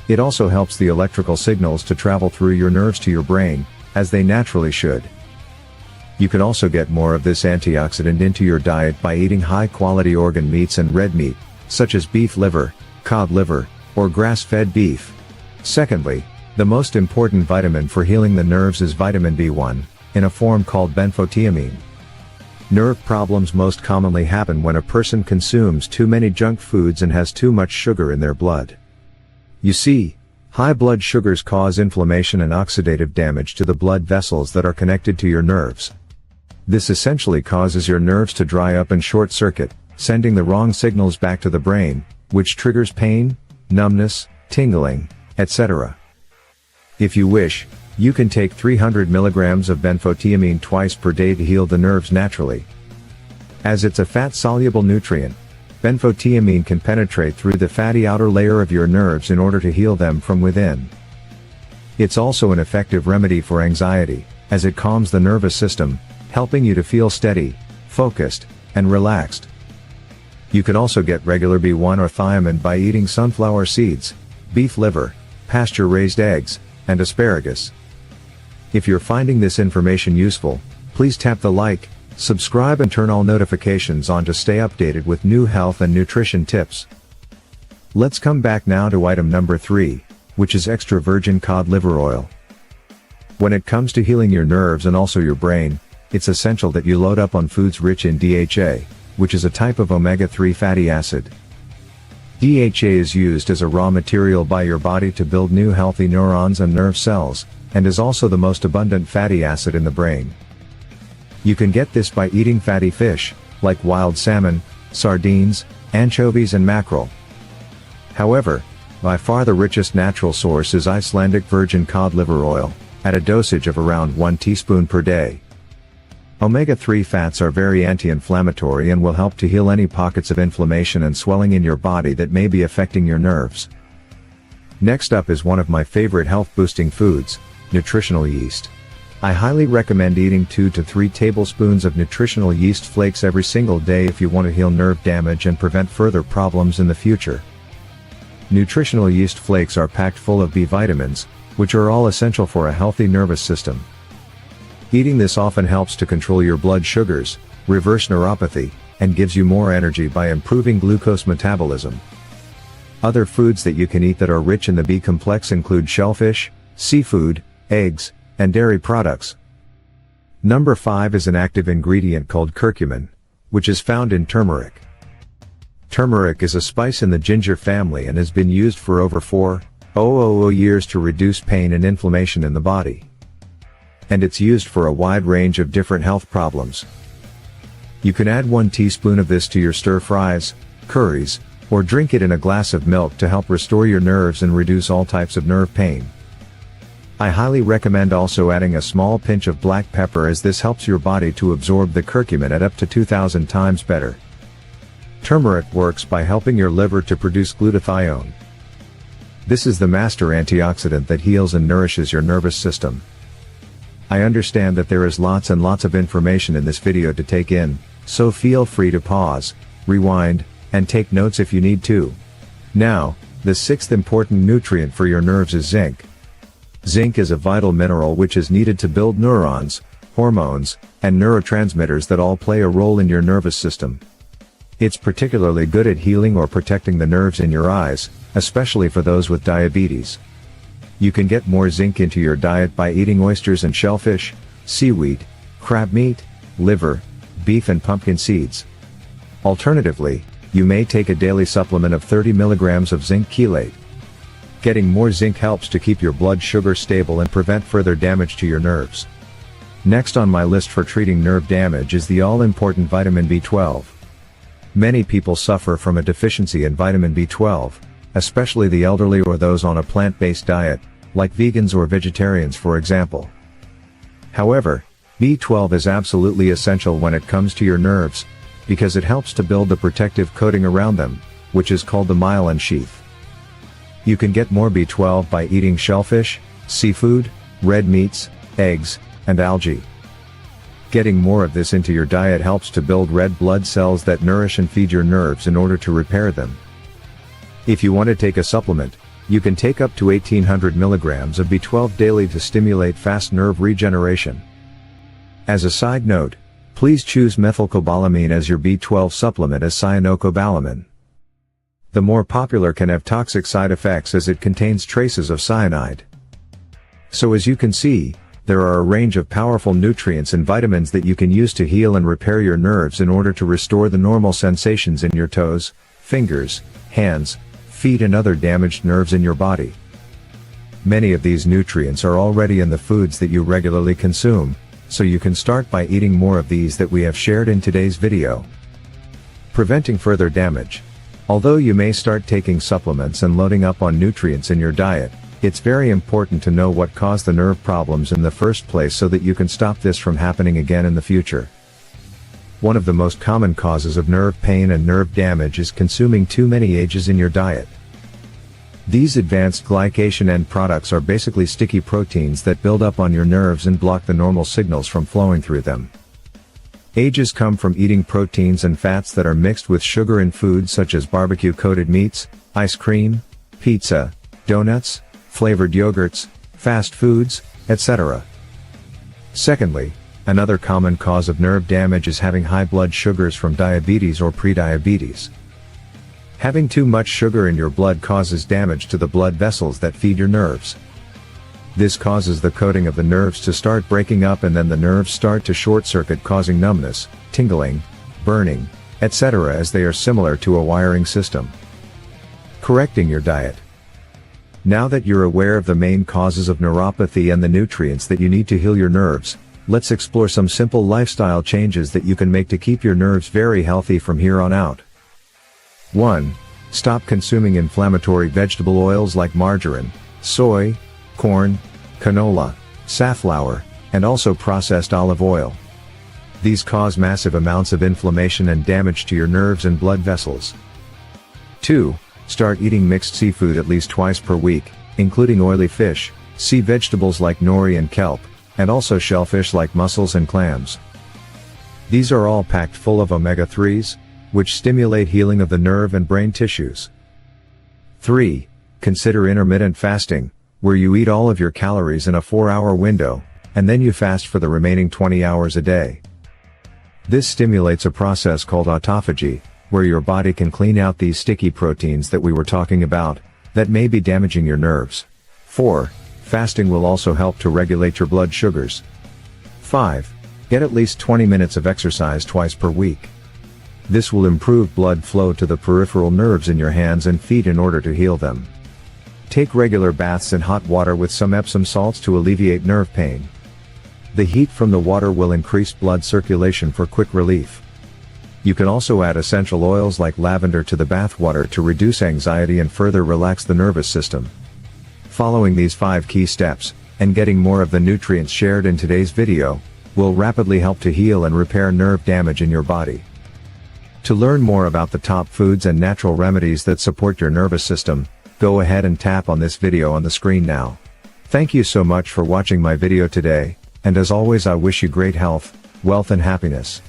It also helps the electrical signals to travel through your nerves to your brain, as they naturally should. You can also get more of this antioxidant into your diet by eating high-quality organ meats and red meat, such as beef liver, cod liver, or grass-fed beef. Secondly, The most important vitamin for healing the nerves is vitamin B1, in a form called benfotiamine. Nerve problems most commonly happen when a person consumes too many junk foods and has too much sugar in their blood. You see, high blood sugars cause inflammation and oxidative damage to the blood vessels that are connected to your nerves. This essentially causes your nerves to dry up and short circuit, sending the wrong signals back to the brain, which triggers pain, numbness, tingling, etc. If you wish, you can take 300 milligrams of benfotiamine twice per day to heal the nerves naturally. As it's a fat-soluble nutrient, benfotiamine can penetrate through the fatty outer layer of your nerves in order to heal them from within. It's also an effective remedy for anxiety, as it calms the nervous system, helping you to feel steady, focused, and relaxed. You can also get regular B1 or thiamine by eating sunflower seeds, beef liver, pasture-raised eggs, and asparagus. If you're finding this information useful, please tap the like, subscribe and turn all notifications on to stay updated with new health and nutrition tips. Let's come back now to item number 3, which is extra virgin cod liver oil. When it comes to healing your nerves and also your brain, it's essential that you load up on foods rich in DHA, which is a type of omega-3 fatty acid. DHA is used as a raw material by your body to build new healthy neurons and nerve cells, and is also the most abundant fatty acid in the brain. You can get this by eating fatty fish, like wild salmon, sardines, anchovies and mackerel. However, by far the richest natural source is Icelandic virgin cod liver oil, at a dosage of around 1 teaspoon per day. Omega-3 fats are very anti-inflammatory and will help to heal any pockets of inflammation and swelling in your body that may be affecting your nerves. Next up is one of my favorite health-boosting foods, nutritional yeast. I highly recommend eating 2 to 3 tablespoons of nutritional yeast flakes every single day if you want to heal nerve damage and prevent further problems in the future. Nutritional yeast flakes are packed full of B vitamins, which are all essential for a healthy nervous system. Eating this often helps to control your blood sugars, reverse neuropathy, and gives you more energy by improving glucose metabolism. Other foods that you can eat that are rich in the B complex include shellfish, seafood, eggs, and dairy products. Number 5 is an active ingredient called curcumin, which is found in turmeric. Turmeric is a spice in the ginger family and has been used for over 4,000 years to reduce pain and inflammation in the body. And it's used for a wide range of different health problems. You can add 1 teaspoon of this to your stir-fries, curries, or drink it in a glass of milk to help restore your nerves and reduce all types of nerve pain. I highly recommend also adding a small pinch of black pepper, as this helps your body to absorb the curcumin at up to 2,000 times better. Turmeric works by helping your liver to produce glutathione. This is the master antioxidant that heals and nourishes your nervous system. I understand that there is lots and lots of information in this video to take in, so feel free to pause, rewind, and take notes if you need to. Now, the 6th important nutrient for your nerves is zinc. Zinc is a vital mineral which is needed to build neurons, hormones, and neurotransmitters that all play a role in your nervous system. It's particularly good at healing or protecting the nerves in your eyes, especially for those with diabetes. You can get more zinc into your diet by eating oysters and shellfish, seaweed, crab meat, liver, beef and pumpkin seeds. Alternatively, you may take a daily supplement of 30 milligrams of zinc chelate. Getting more zinc helps to keep your blood sugar stable and prevent further damage to your nerves. Next on my list for treating nerve damage is the all-important vitamin B12. Many people suffer from a deficiency in vitamin B12, especially the elderly or those on a plant-based diet, like vegans or vegetarians for example. However, B12 is absolutely essential when it comes to your nerves, because it helps to build the protective coating around them, which is called the myelin sheath. You can get more B12 by eating shellfish, seafood, red meats, eggs, and algae. Getting more of this into your diet helps to build red blood cells that nourish and feed your nerves in order to repair them. If you want to take a supplement, you can take up to 1800 milligrams of B12 daily to stimulate fast nerve regeneration. As a side note, please choose methylcobalamin as your B12 supplement as cyanocobalamin. The more popular can have toxic side effects as it contains traces of cyanide. So as you can see, there are a range of powerful nutrients and vitamins that you can use to heal and repair your nerves in order to restore the normal sensations in your toes, fingers, hands, feet and other damaged nerves in your body. Many of these nutrients are already in the foods that you regularly consume, so you can start by eating more of these that we have shared in today's video. Preventing further damage. Although you may start taking supplements and loading up on nutrients in your diet, it's very important to know what caused the nerve problems in the first place so that you can stop this from happening again in the future. One of the most common causes of nerve pain and nerve damage is consuming too many AGEs in your diet. These advanced glycation end products are basically sticky proteins that build up on your nerves and block the normal signals from flowing through them. AGEs come from eating proteins and fats that are mixed with sugar in foods such as barbecue-coated meats, ice cream, pizza, donuts, flavored yogurts, fast foods, etc. Secondly, another common cause of nerve damage is having high blood sugars from diabetes or prediabetes. Having too much sugar in your blood causes damage to the blood vessels that feed your nerves. This causes the coating of the nerves to start breaking up and then the nerves start to short circuit, causing numbness, tingling, burning, etc. as they are similar to a wiring system. Correcting your diet. Now that you're aware of the main causes of neuropathy and the nutrients that you need to heal your nerves, let's explore some simple lifestyle changes that you can make to keep your nerves very healthy from here on out. 1. Stop consuming inflammatory vegetable oils like margarine, soy, corn, canola, safflower, and also processed olive oil. These cause massive amounts of inflammation and damage to your nerves and blood vessels. 2. Start eating mixed seafood at least twice per week, including oily fish, sea vegetables like nori and kelp, and also shellfish like mussels and clams. These are all packed full of omega-3s, which stimulate healing of the nerve and brain tissues. 3. Consider intermittent fasting, where you eat all of your calories in a 4-hour window, and then you fast for the remaining 20 hours a day. This stimulates a process called autophagy, where your body can clean out these sticky proteins that we were talking about, that may be damaging your nerves. 4. Fasting will also help to regulate your blood sugars. 5. Get at least 20 minutes of exercise twice per week. This will improve blood flow to the peripheral nerves in your hands and feet in order to heal them. Take regular baths in hot water with some Epsom salts to alleviate nerve pain. The heat from the water will increase blood circulation for quick relief. You can also add essential oils like lavender to the bath water to reduce anxiety and further relax the nervous system. Following these 5 key steps, and getting more of the nutrients shared in today's video, will rapidly help to heal and repair nerve damage in your body. To learn more about the top foods and natural remedies that support your nervous system, go ahead and tap on this video on the screen now. Thank you so much for watching my video today, and as always I wish you great health, wealth and happiness.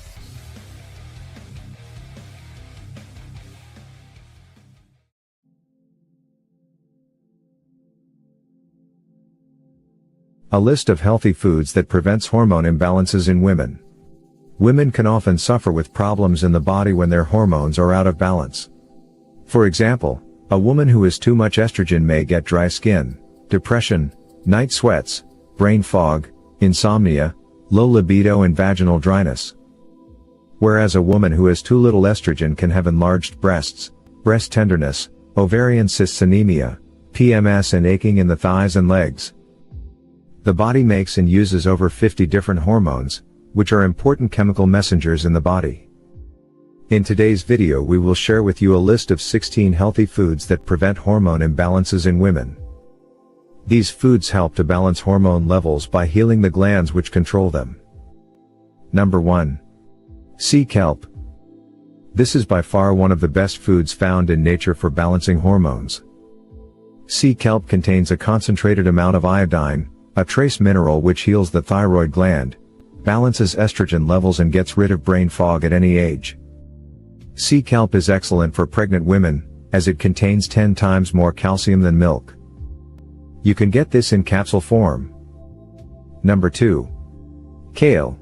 A list of healthy foods that prevents hormone imbalances in women. Women can often suffer with problems in the body when their hormones are out of balance. For example, a woman who has too much estrogen may get dry skin, depression, night sweats, brain fog, insomnia, low libido and vaginal dryness. Whereas a woman who has too little estrogen can have enlarged breasts, breast tenderness, ovarian cysts, anemia, PMS and aching in the thighs and legs. The body makes and uses over 50 different hormones, which are important chemical messengers in the body. In today's video we will share with you a list of 16 healthy foods that prevent hormone imbalances in women. These foods help to balance hormone levels by healing the glands which control them. Number 1. Sea kelp. This is by far one of the best foods found in nature for balancing hormones. Sea kelp contains a concentrated amount of iodine, a trace mineral which heals the thyroid gland, balances estrogen levels and gets rid of brain fog at any age. Sea kelp is excellent for pregnant women, as it contains 10 times more calcium than milk. You can get this in capsule form. Number 2. Kale.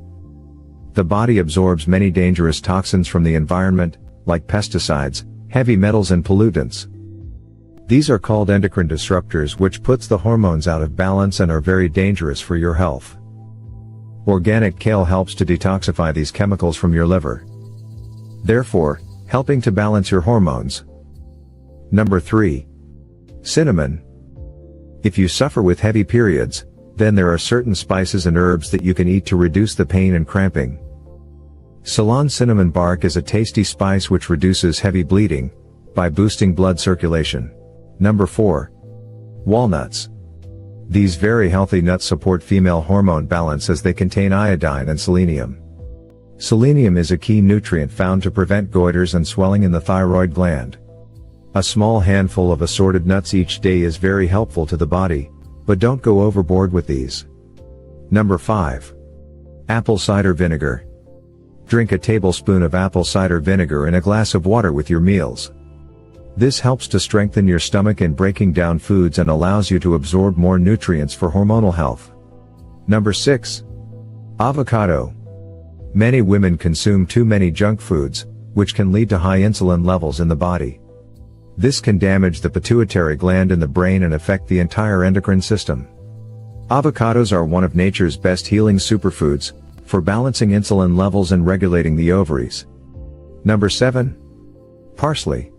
The body absorbs many dangerous toxins from the environment, like pesticides, heavy metals and pollutants. These are called endocrine disruptors, which puts the hormones out of balance and are very dangerous for your health. Organic kale helps to detoxify these chemicals from your liver, therefore helping to balance your hormones. Number 3. Cinnamon. If you suffer with heavy periods, then there are certain spices and herbs that you can eat to reduce the pain and cramping. Ceylon cinnamon bark is a tasty spice which reduces heavy bleeding by boosting blood circulation. Number 4. Walnuts. These very healthy nuts support female hormone balance as they contain iodine and selenium. Selenium is a key nutrient found to prevent goiters and swelling in the thyroid gland. A small handful of assorted nuts each day is very helpful to the body, but don't go overboard with these. Number 5. Apple cider vinegar. Drink a tablespoon of apple cider vinegar in a glass of water with your meals. This helps to strengthen your stomach in breaking down foods and allows you to absorb more nutrients for hormonal health. Number 6. Avocado. Many women consume too many junk foods, which can lead to high insulin levels in the body. This can damage the pituitary gland in the brain and affect the entire endocrine system. Avocados are one of nature's best healing superfoods for balancing insulin levels and regulating the ovaries. Number 7. Parsley.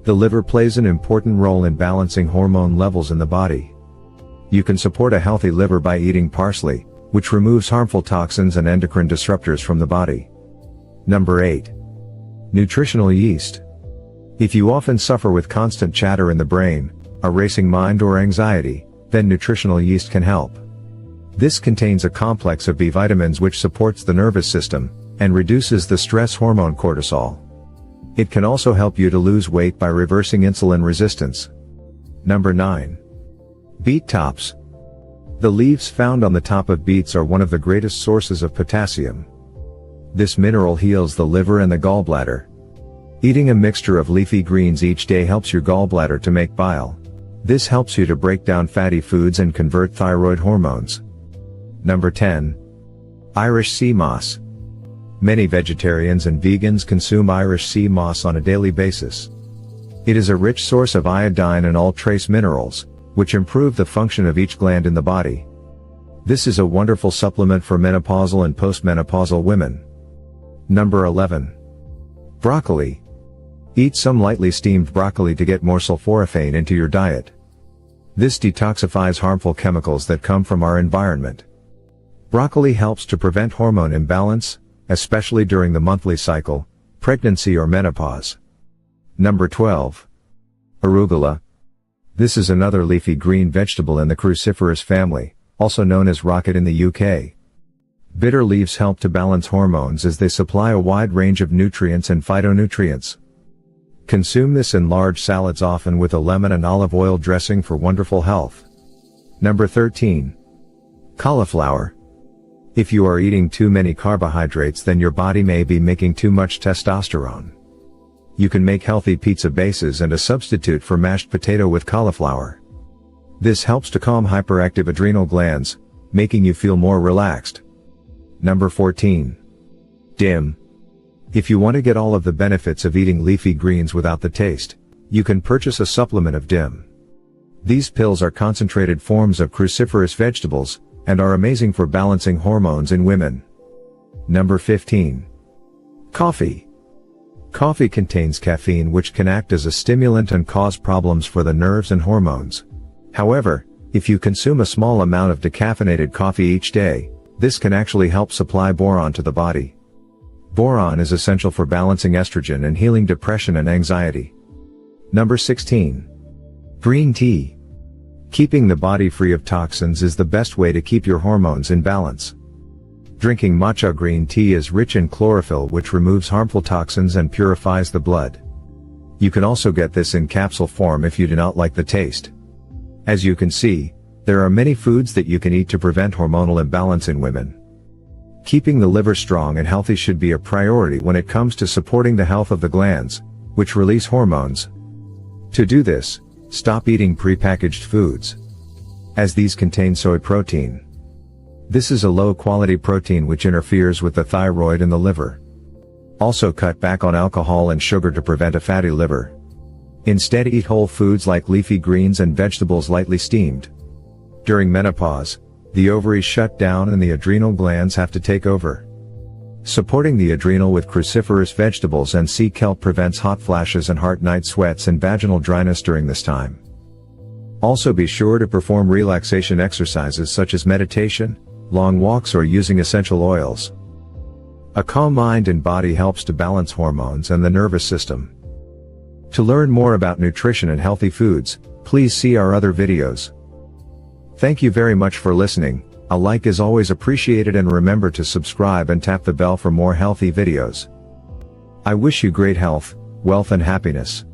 The liver plays an important role in balancing hormone levels in the body. You can support a healthy liver by eating parsley, which removes harmful toxins and endocrine disruptors from the body. Number 8. Nutritional yeast. If you often suffer with constant chatter in the brain, a racing mind or anxiety, then nutritional yeast can help. This contains a complex of B vitamins which supports the nervous system and reduces the stress hormone cortisol. It can also help you to lose weight by reversing insulin resistance. Number 9. Beet tops. The leaves found on the top of beets are one of the greatest sources of potassium. This mineral heals the liver and the gallbladder. Eating a mixture of leafy greens each day helps your gallbladder to make bile. This helps you to break down fatty foods and convert thyroid hormones. Number 10. Irish sea moss. Many vegetarians and vegans consume Irish sea moss on a daily basis. It is a rich source of iodine and all trace minerals, which improve the function of each gland in the body. This is a wonderful supplement for menopausal and postmenopausal women. Number 11. Broccoli. Eat some lightly steamed broccoli to get more sulforaphane into your diet. This detoxifies harmful chemicals that come from our environment. Broccoli helps to prevent hormone imbalance, especially during the monthly cycle, pregnancy or menopause. Number 12. Arugula. This is another leafy green vegetable in the cruciferous family, also known as rocket in the UK. Bitter leaves help to balance hormones as they supply a wide range of nutrients and phytonutrients. Consume this in large salads, often with a lemon and olive oil dressing, for wonderful health. Number 13. Cauliflower. If you are eating too many carbohydrates, then your body may be making too much testosterone. You can make healthy pizza bases and a substitute for mashed potato with cauliflower. This helps to calm hyperactive adrenal glands, making you feel more relaxed. Number 14. DIM. If you want to get all of the benefits of eating leafy greens without the taste, you can purchase a supplement of DIM. These pills are concentrated forms of cruciferous vegetables, and are amazing for balancing hormones in women. Number 15. Coffee. Coffee contains caffeine, which can act as a stimulant and cause problems for the nerves and hormones. However, if you consume a small amount of decaffeinated coffee each day, this can actually help supply boron to the body. Boron is essential for balancing estrogen and healing depression and anxiety. Number 16. Green tea. Keeping the body free of toxins is the best way to keep your hormones in balance. Drinking matcha green tea is rich in chlorophyll, which removes harmful toxins and purifies the blood. You can also get this in capsule form if you do not like the taste. As you can see, there are many foods that you can eat to prevent hormonal imbalance in women. Keeping the liver strong and healthy should be a priority when it comes to supporting the health of the glands, which release hormones. To do this, stop eating prepackaged foods, as these contain soy protein. This is a low-quality protein which interferes with the thyroid and the liver. Also cut back on alcohol and sugar to prevent a fatty liver. Instead, eat whole foods like leafy greens and vegetables lightly steamed. During menopause, the ovaries shut down and the adrenal glands have to take over. Supporting the adrenal with cruciferous vegetables and sea kelp prevents hot flashes and heart night sweats and vaginal dryness during this time. Also, be sure to perform relaxation exercises such as meditation, long walks, or using essential oils. A calm mind and body helps to balance hormones and the nervous system. To learn more about nutrition and healthy foods, please see our other videos. Thank you very much for listening. A like is always appreciated, and remember to subscribe and tap the bell for more healthy videos. I wish you great health, wealth and happiness.